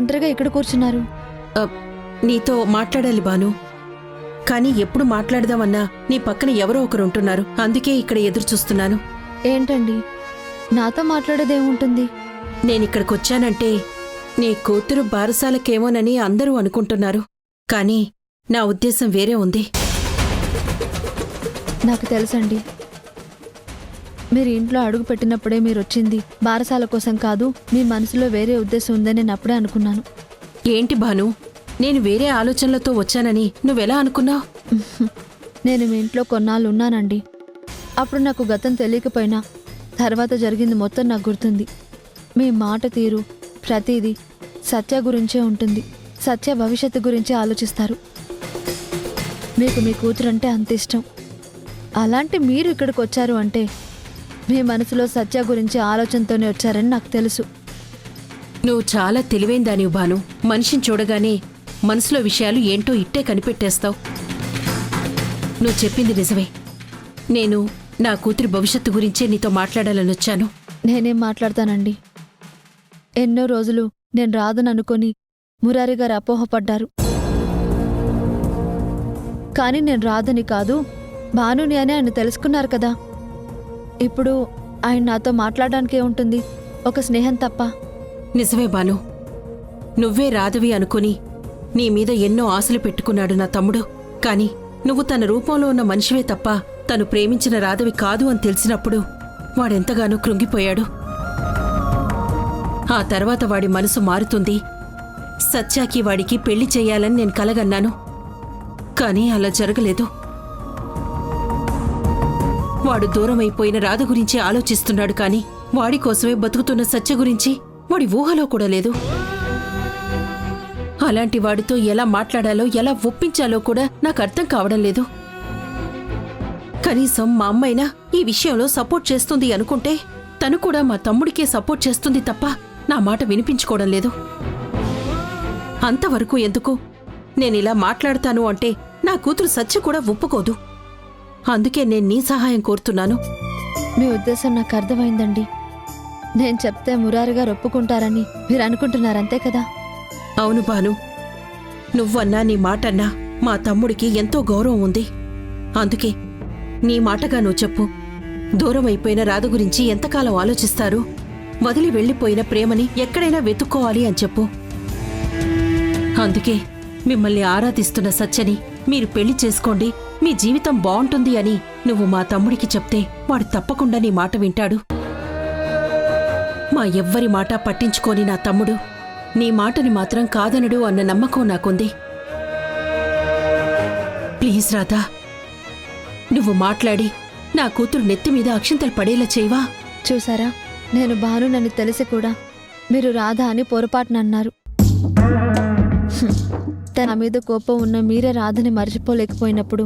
ఒంటరిగా ఇక్కడ కూర్చున్నారు? నీతో మాట్లాడాలి బాను, కానీ ఎప్పుడు మాట్లాడదామన్నా నీ పక్కన ఎవరో ఒకరు ఉంటున్నారు. అందుకే ఇక్కడ ఎదురు చూస్తున్నాను. ఏంటండి, నాతో మాట్లాడేదేముంటుంది? నేనిక్కడికొచ్చానంటే నీ కూతురు బారసాలకేమోనని అందరూ అనుకుంటున్నారు. కానీ నా ఉద్దేశం వేరే ఉంది. నాకు తెలుసండి. మీరు ఇంట్లో అడుగు పెట్టినప్పుడే మీరు వచ్చింది బారసాల కోసం కాదు, మీ మనసులో వేరే ఉద్దేశం ఉందని నేను అప్పుడే అనుకున్నాను. ఏంటి భాను, నేను వేరే ఆలోచనలతో వచ్చానని నువ్వెలా అనుకున్నావు? నేను మీ ఇంట్లో కొన్నాళ్ళు ఉన్నానండి. అప్పుడు నాకు గతం తెలియకపోయినా తర్వాత జరిగింది మొత్తం నాకు గుర్తుంది. మీ మాట తీరు ప్రతిదీ సత్య గురించే ఉంటుంది. సత్య భవిష్యత్తు గురించి ఆలోచిస్తారు. మీకు మీ కూతురంటే అంత ఇష్టం. అలాంటి మీరు ఇక్కడికి వచ్చారు అంటే మీ మనసులో సత్య గురించి ఆలోచనతోనే వచ్చారని నాకు తెలుసు. నువ్వు చాలా తెలివైన దానివి భాను. మనిషిని చూడగానే మనసులో విషయాలు ఏంటో ఇట్టే కనిపెట్టేస్తావు. నువ్వు చెప్పింది నిజమే. నేను నా కూతురి భవిష్యత్తు గురించే నీతో మాట్లాడాలని వచ్చాను. నేనేం మాట్లాడతానండి? ఎన్నో రోజులు నేను రాదని అనుకొని మురారి గారు అపోహపడ్డారు. కానీ నేను రాదని కాదు, భానుని అని ఆయన తెలుసుకున్నారు కదా. ఇప్పుడు ఆయన నాతో మాట్లాడడానికే ఉంటుంది, ఒక స్నేహం తప్ప. నిజమే భాను, నువ్వే రాధవి అనుకుని నీ మీద ఎన్నో ఆశలు పెట్టుకున్నాడు నా తమ్ముడు. కాని నువ్వు తన రూపంలో ఉన్న మనిషివే తప్ప తను ప్రేమించిన రాధవి కాదు అని తెలిసినప్పుడు వాడెంతగానో కృంగిపోయాడు. ఆ తర్వాత వాడి మనసు మారుతుంది. సత్యాకి వాడికి పెళ్లి చెయ్యాలని నేను కలగన్నాను. కానీ అలా జరగలేదు. వాడు దూరమైపోయిన రాధ గురించి ఆలోచిస్తున్నాడు. కానీ వాడి కోసమే బతుకుతున్న సత్య గురించి వాడి ఊహలో కూడా లేదు. అలాంటి వాడితో ఎలా మాట్లాడాలో ఎలా ఒప్పించాలో కూడా నాకు అర్థం కావడం లేదు. కనీసం మా అమ్మైనా ఈ విషయంలో సపోర్ట్ చేస్తుంది అనుకుంటే తను కూడా మా తమ్ముడికే సపోర్ట్ చేస్తుంది తప్ప నా మాట వినిపించుకోవడం లేదు. అంతవరకు ఎందుకు? నేనిలా మాట్లాడతాను అంటే నా కూతురు సత్య కూడా ఒప్పుకోదు. అందుకే నేను నీ సహాయం కోరుతున్నాను. మీ ఉద్దేశం నాకు అర్థమైందండి. నేను చెప్తే మురారి గారు ఒప్పుకుంటారని మీరు అనుకుంటున్నారంతే కదా? అవును భాను, నువ్వన్నా నీ మాటన్నా మా తమ్ముడికి ఎంతో గౌరవం ఉంది. అందుకే నీ మాటగా నువ్వు చెప్పు. దూరం అయిపోయిన రాధ గురించి ఎంతకాలం ఆలోచిస్తారు? వదిలి వెళ్లిపోయిన ప్రేమని ఎక్కడైనా వెతుక్కోవాలి అని చెప్పు. అందుకే మిమ్మల్ని ఆరాధిస్తున్న సత్యని మీరు పెళ్లి చేసుకోండి, మీ జీవితం బావుంటుంది అని నువ్వు మా తమ్ముడికి చెప్తే వాడు తప్పకుండా నీ మాట వింటాడు. మా ఎవ్వరి మాట పట్టించుకోని నా తమ్ముడు నీ మాటని మాత్రం కాదనడు అన్న నమ్మకం నాకుంది. ప్లీజ్ రాధా, నువ్వు మాట్లాడి నా కూతురు నెత్తిమీద అక్షింతలు పడేలా చేయవా? చూసారా, నేను భానునని తెలిసి కూడా మీరు రాధ అని పొరపాటునన్నారు. తన మీద కోపం ఉన్న మీరే రాధని మర్చిపోలేకపోయినప్పుడు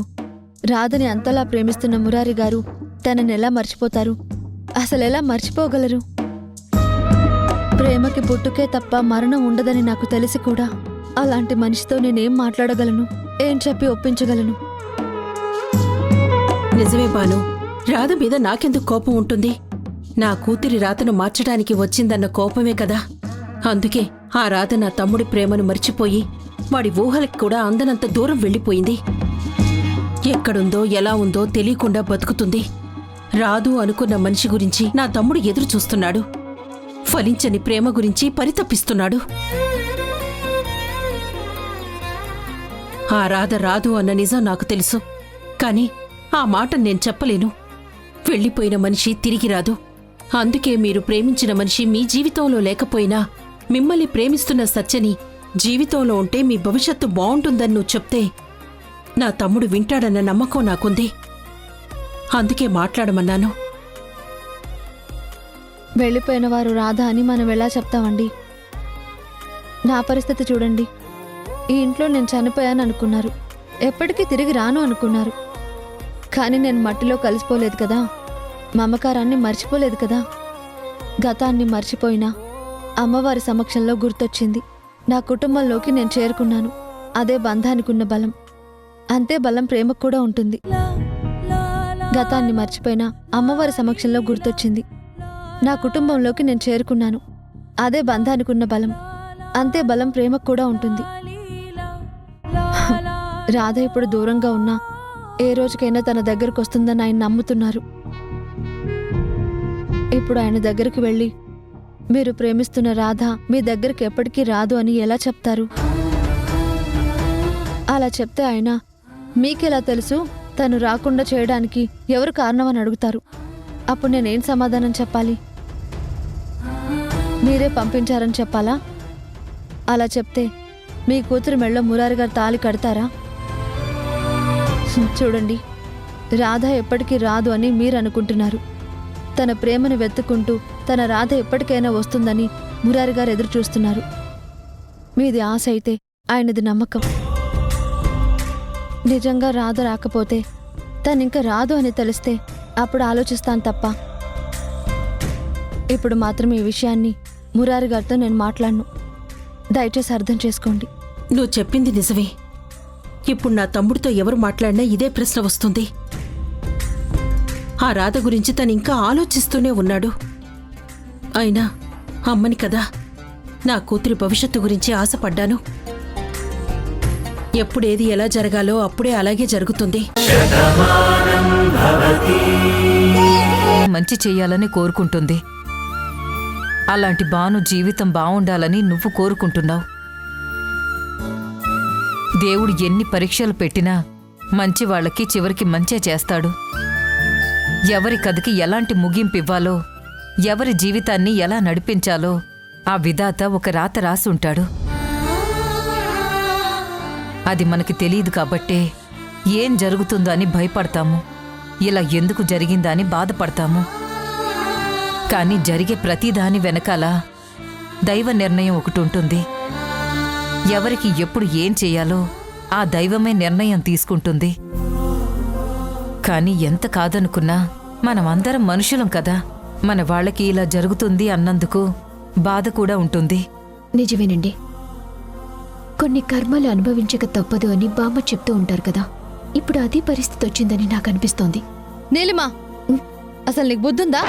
రాధని అంతలా ప్రేమిస్తున్న మురారి గారు తనని ఎలా మర్చిపోతారు? అసలెలా మర్చిపోగలరు? ప్రేమకి పుట్టుకే తప్ప మరణం ఉండదని నాకు తెలిసి కూడా అలాంటి మనిషితో నేనేం మాట్లాడగలను? ఏం చెప్పి ఒప్పించగలను? నిజమే బాను, రాధ మీద నాకెందుకు కోపం ఉంటుంది? నా కూతురి రాతను మార్చడానికి వచ్చిందన్న కోపమే కదా. అందుకే ఆ రాధ నా తమ్ముడి ప్రేమను మర్చిపోయి వాడి ఊహలకి కూడా అందనంత దూరం వెళ్ళిపోయింది. ఎక్కడుందో ఎలా ఉందో తెలియకుండా బతుకుతుంది. రాదు అనుకున్న మనిషి గురించి నా తమ్ముడు ఎదురు చూస్తున్నాడు. ఫలించని ప్రేమ గురించి పరితపిస్తున్నాడు. ఆ రాధ రాదు అన్న నిజం నాకు తెలుసు. కాని ఆ మాట నేను చెప్పలేను. వెళ్ళిపోయిన మనిషి తిరిగి రాదు. అందుకే మీరు ప్రేమించిన మనిషి మీ జీవితంలో లేకపోయినా మిమ్మల్ని ప్రేమిస్తున్న సత్యని జీవితంలో ఉంటే మీ భవిష్యత్తు బావుంటుందని నువ్వు చెప్తే నా తమ్ముడు వింటాడన్న నమ్మకం నాకుంది. అందుకే మాట్లాడమన్నాను. వెళ్ళిపోయిన వారు రాధ అని మనం ఎలా చెప్తామండి? నా పరిస్థితి చూడండి. ఈ ఇంట్లో నేను చనిపోయాను అనుకున్నారు, ఎప్పటికీ తిరిగి రాను అనుకున్నారు. కానీ నేను మట్టిలో కలిసిపోలేదు కదా, మమకారాన్ని మర్చిపోలేదు కదా. గతాన్ని మర్చిపోయినా అమ్మవారి సమక్షంలో గుర్తొచ్చింది. నా కుటుంబంలోకి నేను చేరుకున్నాను. అదే బంధానికి ఉన్న బలం. అంతే బలం ప్రేమకు కూడా ఉంటుంది. గతాన్ని మర్చిపోయినా అమ్మవారి సమక్షంలో గుర్తొచ్చింది. నా కుటుంబంలోకి నేను చేరుకున్నాను. అదే బంధానికి ఉన్న బలం. అంతే బలం ప్రేమకు కూడా ఉంటుంది. రాధ ఇప్పుడు దూరంగా ఉన్నా ఏ రోజుకైనా తన దగ్గరకు వస్తుందని ఆయన నమ్ముతున్నారు. ఇప్పుడు ఆయన దగ్గరికి వెళ్ళి మీరు ప్రేమిస్తున్న రాధ మీ దగ్గరికి ఎప్పటికీ రాదు అని ఎలా చెప్తారు? అలా చెప్తే ఆయన మీకెలా తెలుసు తను రాకుండా చేయడానికి ఎవరు కారణమని అడుగుతారు. అప్పుడు నేనేం సమాధానం చెప్పాలి? మీరే పంపించారని చెప్పాలా? అలా చెప్తే మీ కూతురు మెళ్ళో మురారి గారు తాళి కడతారా? చూడండి, రాధ ఎప్పటికీ రాదు అని మీరు అనుకుంటున్నారు. తన ప్రేమను వెతుక్కుంటూ తన రాధ ఎప్పటికైనా వస్తుందని మురారి గారు ఎదురు చూస్తున్నారు. మీది ఆశ అయితే ఆయనది నమ్మకం. నిజంగా రాధ రాకపోతే తనింక రాదు అని తెలిస్తే అప్పుడు ఆలోచిస్తాను తప్ప ఇప్పుడు మాత్రం ఈ విషయాన్ని మురారి గారితో నేను మాట్లాడను. దయచేసి అర్థం చేసుకోండి. నువ్వు చెప్పింది నిజమే. ఇప్పుడు నా తమ్ముడితో ఎవరు మాట్లాడినా ఇదే ప్రశ్న వస్తుంది. ఆ రాధ గురించి తను ఇంకా ఆలోచిస్తూనే ఉన్నాడు. అయినా అమ్మని కదా, నా కూతురి భవిష్యత్తు గురించి ఆశపడ్డాను. ఎప్పుడేది ఎలా జరగాలో అప్పుడే అలాగే జరుగుతుంది. మంచి చెయ్యాలని కోరుకుంటుంది. అలాంటి బాను జీవితం బావుండాలని నువ్వు కోరుకుంటున్నావు. దేవుడు ఎన్ని పరీక్షలు పెట్టినా మంచి వాళ్ళకి చివరికి మంచే చేస్తాడు. ఎవరి కథకి ఎలాంటి ముగింపివ్వాలో, ఎవరి జీవితాన్ని ఎలా నడిపించాలో ఆ విధాత ఒక రాత రాసుంటాడు. అది మనకి తెలియదు కాబట్టే ఏం జరుగుతుందో అని భయపడతాము, ఇలా ఎందుకు జరిగిందా అని బాధపడతాము. కానీ జరిగే ప్రతిదాని వెనకాల దైవ నిర్ణయం ఒకటి ఉంటుంది. ఎవరికి ఎప్పుడు ఏం చేయాలో ఆ దైవమే నిర్ణయం తీసుకుంటుంది. కానీ ఎంత కాదనుకున్నా మనమందరం మనుషులం కదా. మన వాళ్ళకి ఇలా జరుగుతుంది అన్నందుకు బాధ కూడా ఉంటుంది. నిజమేనండి. కొన్ని కర్మలు అనుభవించక తప్పదు అని బామ్మ చెప్తూ ఉంటారు కదా. ఇప్పుడు అదే పరిస్థితి వచ్చిందని నాకు అనిపిస్తోంది. నీలిమా, అసలు నీకు బుద్ధుందా?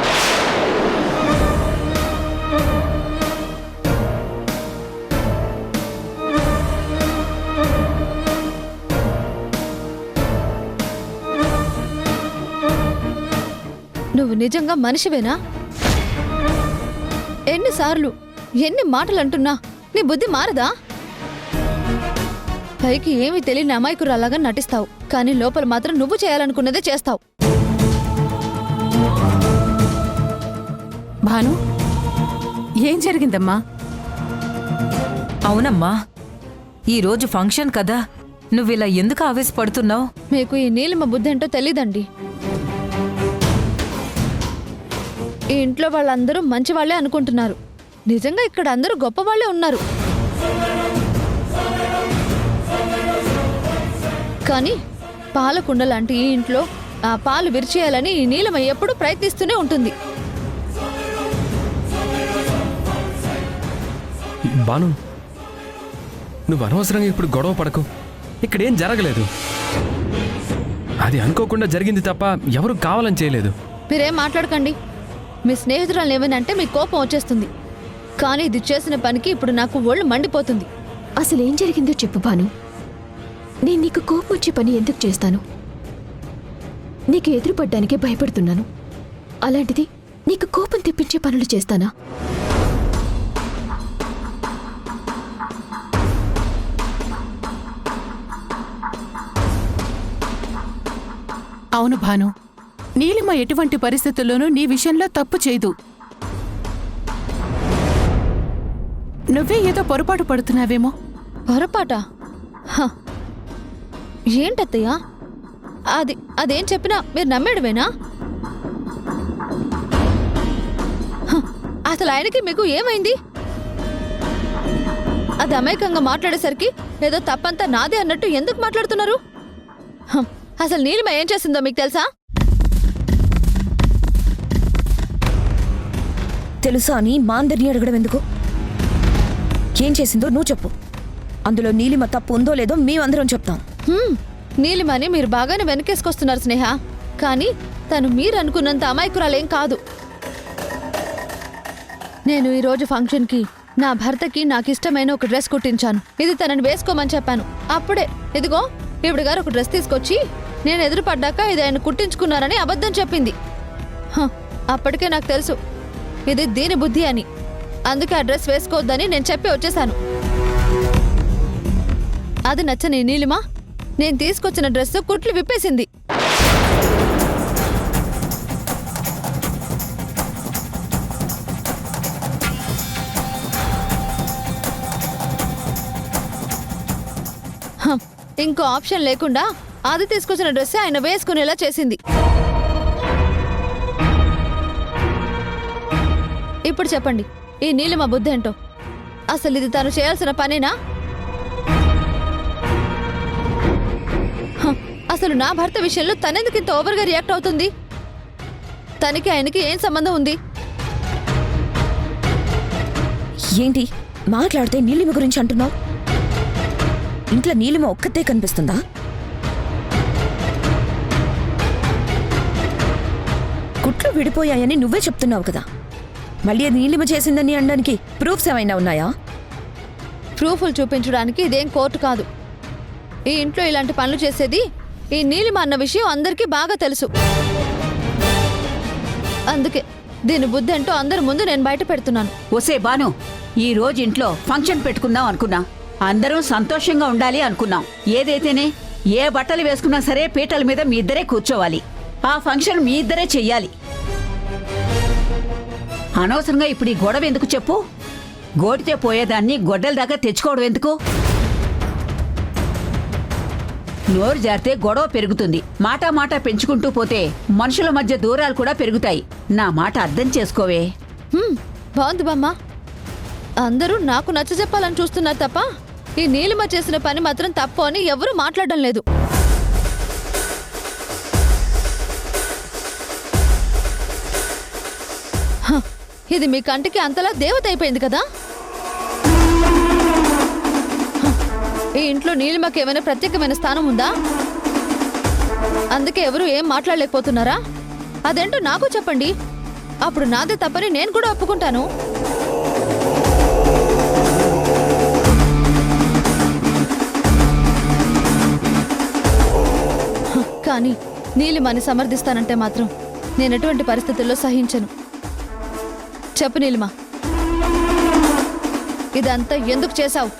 నువ్వు నిజంగా మనిషివేనా? ఎన్నిసార్లు ఎన్ని మాటలు అంటున్నా నీ బుద్ధి మారదా? పైకి ఏమీ తెలియని అమాయకురాలాగా నటిస్తావు, కానీ లోపల మాత్రం నువ్వు చేయాలనుకున్నదే చేస్తావు. భాను, ఏం జరిగిందమ్మా? అవునమ్మా, ఈరోజు ఫంక్షన్ కదా, నువ్విలా ఎందుకు ఆవేశపడుతున్నావు? మీకు ఈ నీలిమ బుద్ధి ఏంటో తెలీదండి. ఈ ఇంట్లో వాళ్ళందరూ మంచివాళ్లే అనుకుంటున్నారు. నిజంగా ఇక్కడ అందరూ గొప్పవాళ్లే ఉన్నారు. కానీ పాలకుండ లాంటి ఈ ఇంట్లో ఆ పాలు విరిచేయాలని ఈ నీలిమ ఎప్పుడూ ప్రయత్నిస్తూనే ఉంటుంది. బాను, నువ్వు అనవసరంగా ఇప్పుడు గొడవ పడకు. ఇక్కడేం జరగలేదు. అది అనుకోకుండా జరిగింది తప్ప ఎవరు కావాలని చేయలేదు. మీరేం మాట్లాడకండి. మీ స్నేహితురాలు ఏమనంటే మీ కోపం వచ్చేస్తుంది. కానీ ఇది చేసిన పనికి ఇప్పుడు నాకు ఒళ్ళు మండిపోతుంది. అసలేం జరిగిందో చెప్పు భాను. నేను నీకు కోపం వచ్చే పని ఎందుకు చేస్తాను? నీకు ఎదురుపడ్డానికే భయపడుతున్నాను. అలాంటిది నీకు కోపం తెప్పించే పనులు చేస్తానా? అవును భాను, నీలిమ ఎటువంటి పరిస్థితుల్లోనూ నీ విషయంలో తప్పు చేయదు. నువ్వే ఏదో పొరపాటు పడుతున్నావేమో. పొరపాటా? ఏంటత్తయ్యా అదేం చెప్పినా మీరు నమ్మేడువేనా? అసలు ఆయనకి మీకు ఏమైంది? అది అమాయకంగా మాట్లాడేసరికి ఏదో తప్పంతా నాదే అన్నట్టు ఎందుకు మాట్లాడుతున్నారు? అసలు నీలిమ ఏం చేసిందో మీకు తెలుసా? తెలుసా అని మా అందరినీ అడగడం ఎందుకు? ఏం చేసిందో నువ్వు చెప్పు. అందులో నీలిమ తప్పు ఉందో లేదో మేమందరం చెప్తాం. నీలిమని మీరు బాగానే వెనకేసుకొస్తున్నారు స్నేహ. కానీ తను మీరు అనుకున్నంత అమాయకురాలేం కాదు. నేను ఈరోజు ఫంక్షన్కి నా భర్తకి నాకు ఇష్టమైన ఒక డ్రెస్ కుట్టించాను. ఇది తనని వేసుకోమని చెప్పాను. అప్పుడే ఇదిగో ఈవిడ గారు ఒక డ్రెస్ తీసుకొచ్చి నేను ఎదురుపడ్డాక ఇది ఆయన కుట్టించుకున్నారని అబద్ధం చెప్పింది. అప్పటికే నాకు తెలుసు ఇది దీని బుద్ధి అని. అందుకే ఆ డ్రెస్ వేసుకోవద్దని నేను చెప్పి వచ్చేసాను. అది నచ్చని నీలిమ నేను తీసుకొచ్చిన డ్రెస్ కుట్లు విప్పేసింది. ఇంకో ఆప్షన్ లేకుండా అది తీసుకొచ్చిన డ్రెస్ ఆయన వేసుకునేలా చేసింది. ఇప్పుడు చెప్పండి ఈ నీలిమ బుద్ధి ఏంటో. అసలు ఇది తను చేయాల్సిన పనేనా? అసలు నా భర్త విషయంలో తనెందుకు ఇంత ఓవర్గా రియాక్ట్ అవుతుంది? తనకి ఆయనకి ఏం సంబంధం ఉంది? ఏంటి మాట్లాడితే నీలిమ గురించి అంటున్నావు? ఇంట్లో నీలిమ ఒక్కతే కనిపిస్తుందా? కుట్లు విడిపోయాయని నువ్వే చెప్తున్నావు కదా, మళ్ళీ అది నీలిమ చేసిందని అనడానికి ప్రూఫ్స్ ఏమైనా ఉన్నాయా? ప్రూఫ్లు చూపించడానికి ఇదేం కోర్టు కాదు. ఈ ఇంట్లో ఇలాంటి పనులు చేసేది ఈ నీలిమ అన్న విషయం అందరికీ బాగా తెలుసు. అందుకే దీని బుద్ధి ఏంటో అందరి ముందు నేను బయట పెడుతున్నాను. ఒసే బాను, ఈ రోజు ఇంట్లో ఫంక్షన్ పెట్టుకుందాం అనుకున్నా. అందరం సంతోషంగా ఉండాలి అనుకున్నాం. ఏదైతేనే ఏ బట్టలు వేసుకున్నా సరే పీటల మీద మీ ఇద్దరే కూర్చోవాలి. ఆ ఫంక్షన్ మీ ఇద్దరే చెయ్యాలి. అనవసరంగా ఇప్పుడు ఈ గొడవ ఎందుకు చెప్పు? గోడితే పోయేదాన్ని గొడ్డల దాకా తెచ్చుకోవడం ఎందుకు? నోరు జారితే గొడవ పెరుగుతుంది. మాట మాట పెంచుకుంటూ పోతే మనుషుల మధ్య దూరాలు కూడా పెరుగుతాయి. నా మాట అర్థం చేసుకోవే. బాగుంది బామ్మ. అందరూ నాకు నచ్చ చెప్పాలని చూస్తున్నారు తప్ప ఈ నీలిమ చేసిన పని మాత్రం తప్పు అని ఎవరూ మాట్లాడడం లేదు. ఇది మీ కంటికి అంతలా దేవత అయిపోయింది కదా. ఈ ఇంట్లో నీలిమకి ఏమైనా ప్రత్యేకమైన స్థానం ఉందా? అందుకే ఎవరు ఏం మాట్లాడలేకపోతున్నారా? అదేంటో నాకు చెప్పండి. అప్పుడు నాదే తప్పని నేను కూడా ఒప్పుకుంటాను. కానీ నీలిమని సమర్థిస్తానంటే మాత్రం నేను ఎటువంటి పరిస్థితుల్లో సహించను. చెప్పు నీలిమ, ఇదంతా ఎందుకు చేశావు?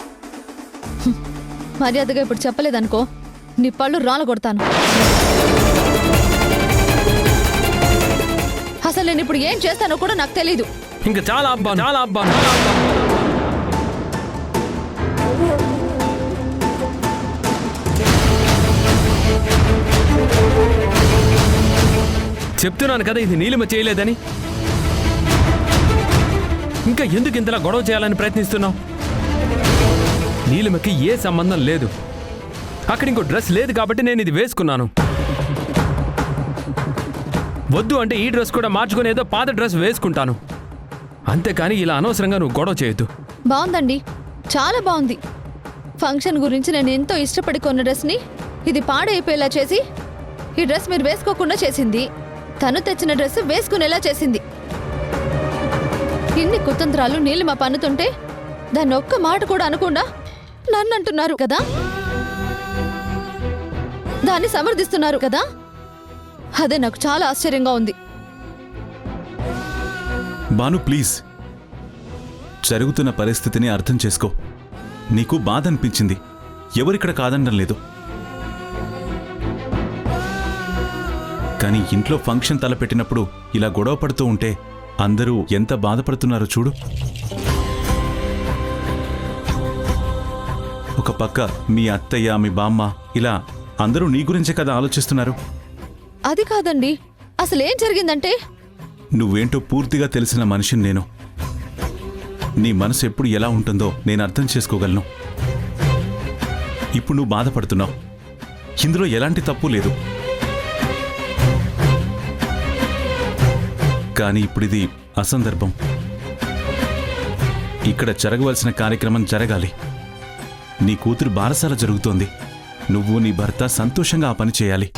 మర్యాదగా ఇప్పుడు చెప్పలేదనుకో నీ పళ్ళు రాలగొడతాను. అసలు నేను ఇప్పుడు ఏం చేస్తానో కూడా నాకు తెలీదు. ఇంకా చాలా అబ్బా, చాలా అబ్బా. చెప్తున్నాను కదా ఇది నీలిమ చేయలేదని. ఇంకా ఎందుకు ఇంతలా గొడవ చేయాలని ప్రయత్నిస్తున్నావు? నీలిమకి ఏ సంబంధం లేదు. అక్కడ ఇంకో డ్రెస్ లేదు కాబట్టి నేను ఇది వేసుకున్నాను. వద్దు అంటే ఈ డ్రెస్ కూడా మార్చుకొని ఏదో పాత డ్రెస్ వేసుకుంటాను. అంతేకాని ఇలా అనవసరంగా నువ్వు గొడవ చేయొద్దు. బాగుందండి, చాలా బాగుంది. ఫంక్షన్ గురించి నేను ఎంతో ఇష్టపడి కొన్న డ్రెస్ని ఇది పాడైపోయేలా చేసి ఈ డ్రెస్ మీరు వేసుకోకుండా చేసింది. తను తెచ్చిన డ్రెస్ వేసుకునేలా చేసింది. ఇన్ని కుతంత్రాలు నీలిమ పన్నుతుంటే దాన్ని ఒక్క మాట కూడా అనకుండా నన్ను అంటున్నారు కదా, దాన్ని సమర్థిస్తున్నారు కదా. అదే నాకు చాలా ఆశ్చర్యంగా ఉంది. బాను ప్లీజ్, జరుగుతున్న పరిస్థితిని అర్థం చేసుకో. నీకు బాధ అనిపించింది, ఎవరిక్కడ కాదనడం లేదు. కానీ ఇంట్లో ఫంక్షన్ తలపెట్టినప్పుడు ఇలా గొడవ పడుతూ ఉంటే అందరూ ఎంత బాధపడుతున్నారో చూడు. ఒక పక్క మీ అత్తయ్య, మీ బామ్మ ఇలా అందరూ నీ గురించే కదా ఆలోచిస్తున్నారు. అది కాదండి, అసలేం జరిగిందంటే నువ్వేంటో పూర్తిగా తెలిసిన మనిషిని నేను. నీ మనసు ఎప్పుడు ఎలా ఉంటుందో నేను అర్థం చేసుకోగలను. ఇప్పుడు నువ్వు బాధపడుతున్నావు, ఇందులో ఎలాంటి తప్పు లేదు. కానీ ఇప్పుడు ఇది అసందర్భం. ఇక్కడ జరగవలసిన కార్యక్రమం జరగాలి. నీ కూతురు బారసాల జరుగుతోంది. నువ్వు నీ భర్త సంతోషంగా ఆ పని చేయాలి.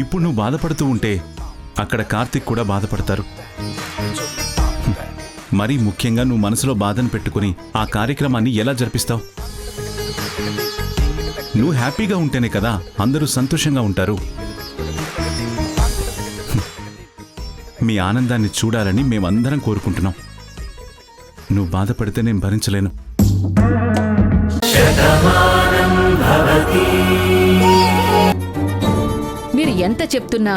ఇప్పుడు నువ్వు బాధపడుతూ ఉంటే అక్కడ కార్తీక్ కూడా బాధపడతారు. మరీ ముఖ్యంగా నువ్వు మనసులో బాధను పెట్టుకుని ఆ కార్యక్రమాన్ని ఎలా జరిపిస్తావు? నువ్వు హ్యాపీగా ఉంటేనే కదా అందరూ సంతోషంగా ఉంటారు. మీ ఆనందాన్ని చూడాలని మేమందరం కోరుకుంటున్నాం. నువ్వు బాధపడితే నేను భరించలేను. మీరు ఎంత చెప్తున్నా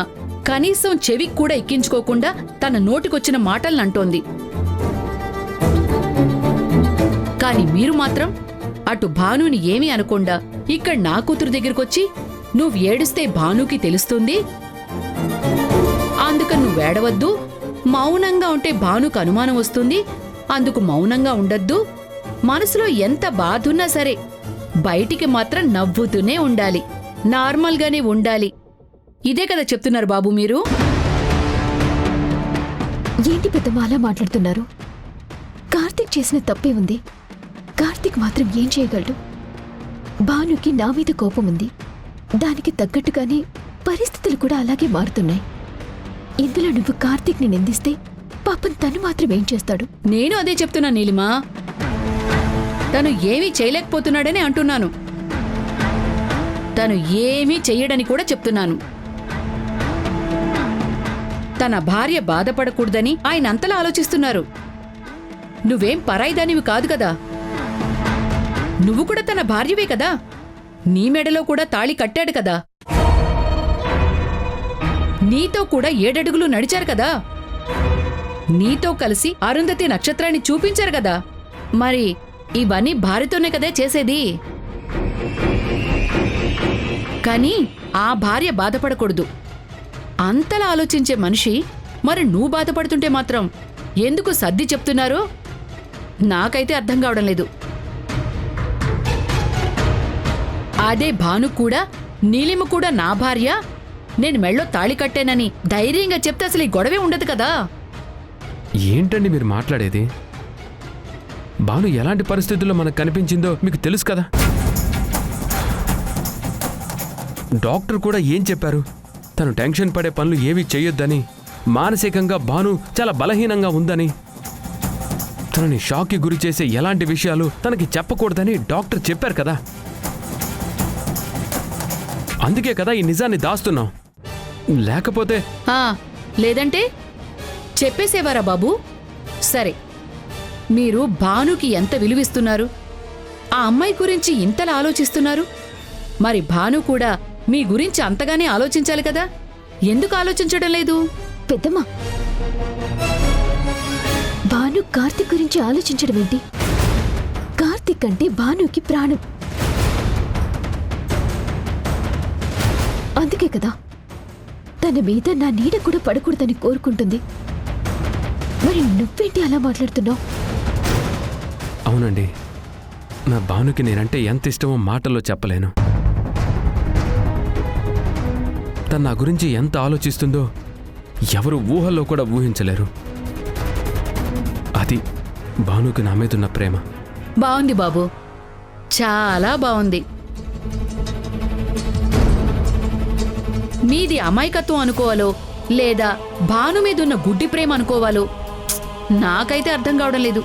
కనీసం చెవికి కూడా ఎక్కించుకోకుండా తన నోటికొచ్చిన మాటలను అంటోంది. కాని మీరు మాత్రం అటు భానుని ఏమీ అనకుండా ఇక్కడ నా కూతురు దగ్గరకొచ్చి నువ్వు ఏడుస్తే భానుకి తెలుస్తుంది, అందుకని నువ్వేడవద్దు, మౌనంగా ఉంటే భానుకు అనుమానం వస్తుంది, అందుకు మౌనంగా ఉండద్దు, మనసులో ఎంత బాధున్నా సరే బయటికి మాత్రం నవ్వుతూనే ఉండాలి, నార్మల్గానే ఉండాలి. ఇదే కదా చెప్తున్నారు బాబు మీరు? ఏంటి పెద్దమ్మ అలా మాట్లాడుతున్నారు? కార్తీక్ చేసిన తప్పే ఉంది. కార్తీక్ మాత్రం ఏం చేయగలడు? భానుకి నా మీద కోపం ఉంది. దానికి తగ్గట్టుగానే పరిస్థితులు కూడా అలాగే మారుతున్నాయి. ఇందులో నువ్వు కార్తీక్ని నిందిస్తే పాపం తను మాత్రం ఏం చేస్తాడు? నేను అదే చెప్తున్నా నీలిమా. తను ఏమీ చేయలేకపోతున్నాడని అంటున్నాను. తను ఏమీ చెయ్యడని కూడా చెప్తున్నాను. తన భార్య బాధపడకూడదని ఆయన అంతలా ఆలోచిస్తున్నారు. నువ్వేం పరాయిదానివి కాదు కదా. నువ్వు కూడా తన భార్యవే కదా. నీ మెడలో కూడా తాళి కట్టాడు కదా. నీతో కూడా 7 అడుగులు నడిచారు కదా. నీతో కలిసి అరుంధతి నక్షత్రాన్ని చూపించారు కదా. మరి ఇవన్నీ భార్యతోనే కదే చేసేది. కానీ ఆ భార్య బాధపడకూడదు. అంతలా ఆలోచించే మనిషి మరి నువ్వు బాధపడుతుంటే మాత్రం ఎందుకు సర్ది చెప్తున్నారో నాకైతే అర్థం కావడం లేదు. అదే భాను కూడా నీలిమ కూడా నా భార్య, నేను మెళ్ళో తాళి కట్టానని ధైర్యంగా చెప్తే అసలు ఈ గొడవే ఉండదు కదా. ఏంటండి మీరు మాట్లాడేది? భాను ఎలాంటి పరిస్థితుల్లో మనకు కనిపించిందో మీకు తెలుసు కదా. డాక్టర్ కూడా ఏం చెప్పారు? తను టెన్షన్ పడే పనులు ఏవీ చెయ్యొద్దని, మానసికంగా భాను చాలా బలహీనంగా ఉందని, తనని షాక్కి గురి చేసే ఎలాంటి విషయాలు తనకి చెప్పకూడదని డాక్టర్ చెప్పారు కదా. అందుకే కదా ఈ నిజాన్ని దాస్తున్నాం. లేకపోతే లేదంటే చెప్పేసేవారా బాబు? సరే, మీరు భానుకి ఎంత విలువిస్తున్నారు, ఆ అమ్మాయి గురించి ఇంతలా ఆలోచిస్తున్నారు, మరి భాను కూడా మీ గురించి అంతగానే ఆలోచించాలి కదా. ఎందుకు ఆలోచించడం లేదు? పెద్దమ్మ, భాను కార్తీక్ గురించి ఆలోచించడం ఏంటి? కార్తీక్ అంటే భానుకి ప్రాణం. అందుకే కదా తన మీద నా నీడ కూడా పడకూడదని కోరుకుంటుంది. మరి నువ్వేంటి అలా మాట్లాడుతున్నావు? అవునండి, నా భానుకి నేనంటే ఎంత ఇష్టమో మాటల్లో చెప్పలేను. తను నా గురించి ఎంత ఆలోచిస్తుందో ఎవరు ఊహల్లో కూడా ఊహించలేరు. అది భానుకి నా మీదున్న ప్రేమ. బాగుంది బాబు, చాలా బాగుంది. మీది అమాయకత్వం అనుకోవాలో లేదా భాను మీదున్న గుడ్డి ప్రేమ అనుకోవాలో నాకైతే అర్థం కావడం లేదు.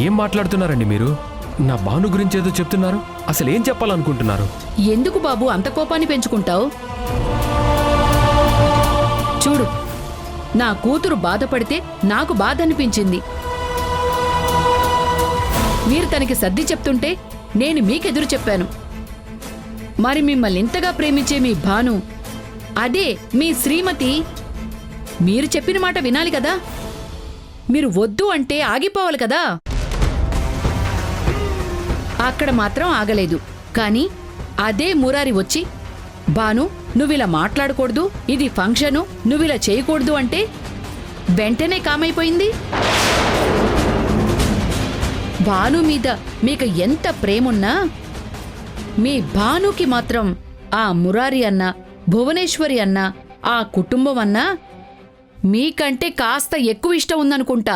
ఏం మాట్లాడుతున్నారండి మీరు? నా భాను గురించి ఏదో చెప్తున్నారు. అసలు ఏం చెప్పాలనుకుంటున్నారు? ఎందుకు బాబు అంత కోపాన్ని పెంచుకుంటావు? చూడు, నా కూతురు బాధపడితే నాకు బాధ అనిపించింది. మీరు తనకి సర్ది చెప్తుంటే నేను మీకెదురు చెప్పాను. మరి మిమ్మల్ని ఇంతగా ప్రేమించే మీ భాను, అదే మీ శ్రీమతి, మీరు చెప్పిన మాట వినాలి కదా. మీరు వద్దు అంటే ఆగిపోవాలి కదా. అక్కడ మాత్రం ఆగలేదు. కానీ అదే మురారి వచ్చి, భాను నువ్విలా మాట్లాడకూడదు, ఇది ఫంక్షను, నువ్విలా చేయకూడదు అంటే వెంటనే కామైపోయింది. భాను మీద మీకు ఎంత ప్రేమున్నా మీ భానుకి మాత్రం ఆ మురారి అన్న, భువనేశ్వరి అన్న, ఆ కుటుంబం అన్నా మీకంటే కాస్త ఎక్కువ ఇష్టం ఉందనుకుంటా.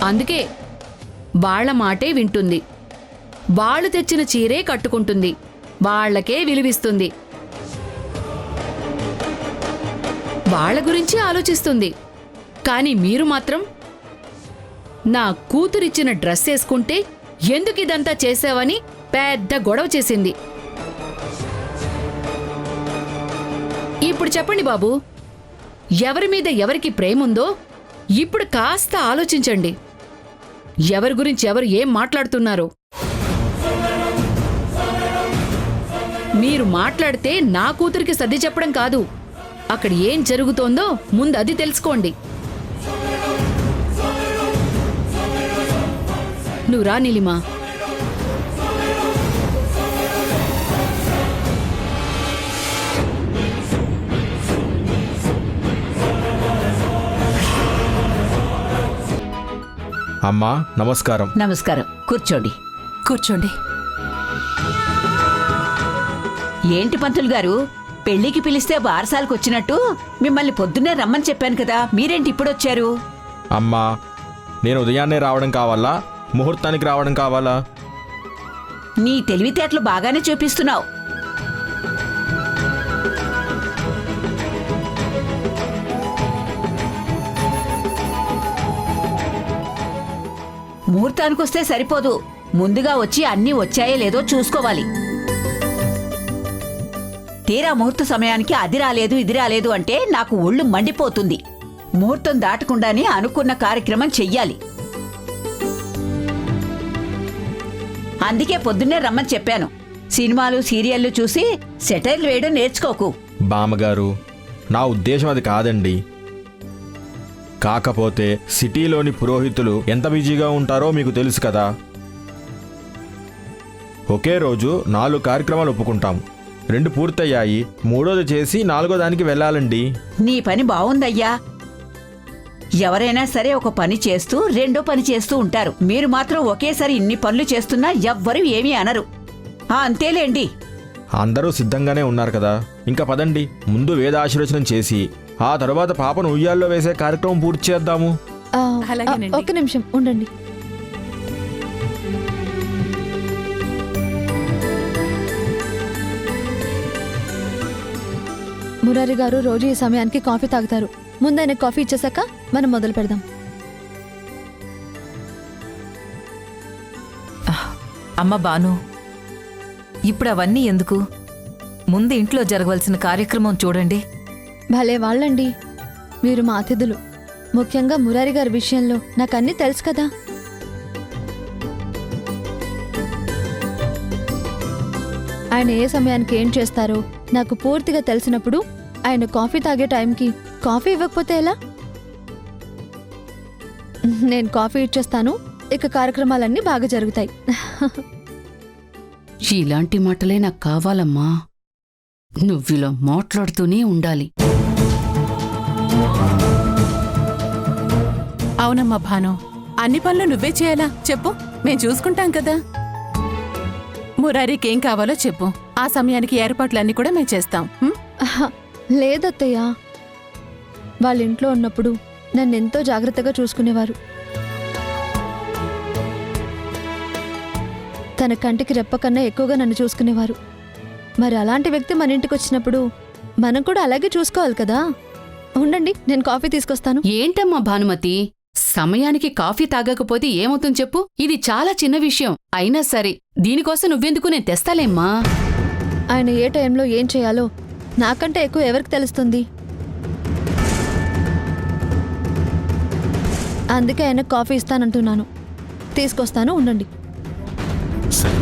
అందుకే వాళ్ల మాటే వింటుంది, వాళ్ళు తెచ్చిన చీరే కట్టుకుంటుంది, వాళ్లకే విలువిస్తుంది, వాళ్ళ గురించి ఆలోచిస్తుంది. కానీ మీరు మాత్రం నా కూతురిచ్చిన డ్రెస్ వేసుకుంటే ఎందుకు ఇదంతా చేసావని పెద్ద గొడవ చేసింది. ఇప్పుడు చెప్పండి బాబు, ఎవరి మీద ఎవరికి ప్రేముందో ఇప్పుడు కాస్త ఆలోచించండి. ఎవరి గురించి ఎవరు ఏం మాట్లాడుతున్నారో. మీరు మాట్లాడితే నా కూతురికి సర్ది చెప్పడం కాదు, అక్కడ ఏం జరుగుతోందో ముందు అది తెలుసుకోండి. నువ్వు రా నీలిమా. అమ్మా నమస్కారం. నమస్కారం. కూర్చోండి. కూర్చోండి. ఏంటి పంతులు గారు, పెళ్లికి పిలిస్తే బారసాలకు వచ్చినట్టు మిమ్మల్ని పొద్దున్నే రమ్మని చెప్పాను కదా, మీరేంటి ఇప్పుడొచ్చారు? అమ్మా నేను ఉదయాన్నే రావడం కావాలా, ముహూర్తానికి రావడం కావాలా? నీ తెలివితేటలు బాగానే చూపిస్తున్నావు. ముహూర్తానికొస్తే సరిపోదు, ముందుగా వచ్చి అన్నీ వచ్చాయో లేదో చూసుకోవాలి. తీరా ముహూర్త సమయానికి అది రాలేదు ఇది రాలేదు అంటే నాకు ఒళ్ళు మండిపోతుంది. ముహూర్తం దాటకుండానే అనుకున్న కార్యక్రమం చెయ్యాలి. అందుకే పొద్దున్నే రమ్మని చెప్పాను. సినిమాలు సీరియళ్లు చూసి సెటైర్లు వేయడం నేర్చుకోకు. బామ్మగారు నా ఉద్దేశం అది కాదండి. కాకపోతే సిటీలోని పురోహితులు ఎంత బిజీగా ఉంటారో మీకు తెలుసు కదా. ఒకే రోజు 4 కార్యక్రమాలు ఒప్పుకుంటాం. 2 పూర్తయ్యాయి, 3వది చేసి 4వ దానికి వెళ్ళాలండి. నీ పని బావుందయ్యా. ఎవరైనా సరే ఒక పని చేస్తూ రెండో పని చేస్తూ ఉంటారు. మీరు మాత్రం ఒకేసారి ఇన్ని పనులు చేస్తున్నా ఎవ్వరూ ఏమీ అనరు. అంతేలేండి. అందరూ సిద్ధంగానే ఉన్నారు కదా, ఇంకా పదండి. ముందు వేదాశీర్వచనం చేసి ఆ తరువాత పాపను ఉయ్యాల్లో వేసే కార్యక్రమం పూర్తి చేద్దాము. ఒక్క నిమిషం ఉండండి. మురారి గారు రోజు ఈ సమయానికి కాఫీ తాగుతారు. ముందైన కాఫీ ఇచ్చేసాక మనం మొదలు పెడదాం. అమ్మ బాను, ఇప్పుడు అవన్నీ ఎందుకు? ముందు ఇంట్లో జరగవలసిన కార్యక్రమం చూడండి. భలే వాళ్ళండి మీరు, మా అతిథులు. ముఖ్యంగా మురారి గారి విషయంలో నాకన్నీ తెలుసు కదా. ఆయన ఏ సమయానికి ఏం చేస్తారో నాకు పూర్తిగా తెలిసినప్పుడు ఆయన కాఫీ తాగే టైంకి కాఫీ ఇవ్వకపోతే ఎలా? నేను కాఫీ ఇచ్చేస్తాను, ఇక కార్యక్రమాలన్నీ బాగా జరుగుతాయి. ఇలాంటి మాటలే నాకు కావాలమ్మా. నువ్విలా మాట్లాడుతూనే ఉండాలి. అవునమ్మా భాను, అన్ని పనులు నువ్వే చేయాలా చెప్పు, మేం చూసుకుంటాం కదా. మురారికి ఏం కావాలో చెప్పు, ఆ సమయానికి ఏర్పాట్లన్నీ కూడా మేం చేస్తాం. లేదత్తయ్య, వాళ్ళ ఇంట్లో ఉన్నప్పుడు నన్నెంతో జాగ్రత్తగా చూసుకునేవారు. తన కంటికి రెప్ప కన్నా ఎక్కువగా నన్ను చూసుకునేవారు. మరి అలాంటి వ్యక్తి మన ఇంటికి వచ్చినప్పుడు మనం కూడా అలాగే చూసుకోవాలి కదా. ఉండండి, నేను కాఫీ తీసుకొస్తాను. ఏంటమ్మా భానుమతి, సమయానికి కాఫీ తాగకపోతే ఏమవుతుంది చెప్పు? ఇది చాలా చిన్న విషయం. అయినా సరే దీనికోసం నువ్వెందుకు, నేను తెస్తాలేమ్మా. ఆయన ఏ టైంలో ఏం చేయాలో నాకంటే ఎక్కువ ఎవరికి తెలుస్తుంది? అందుకే ఆయన కాఫీ ఇస్తానంటున్నాను. తీసుకొస్తాను, ఉండండి. సరే.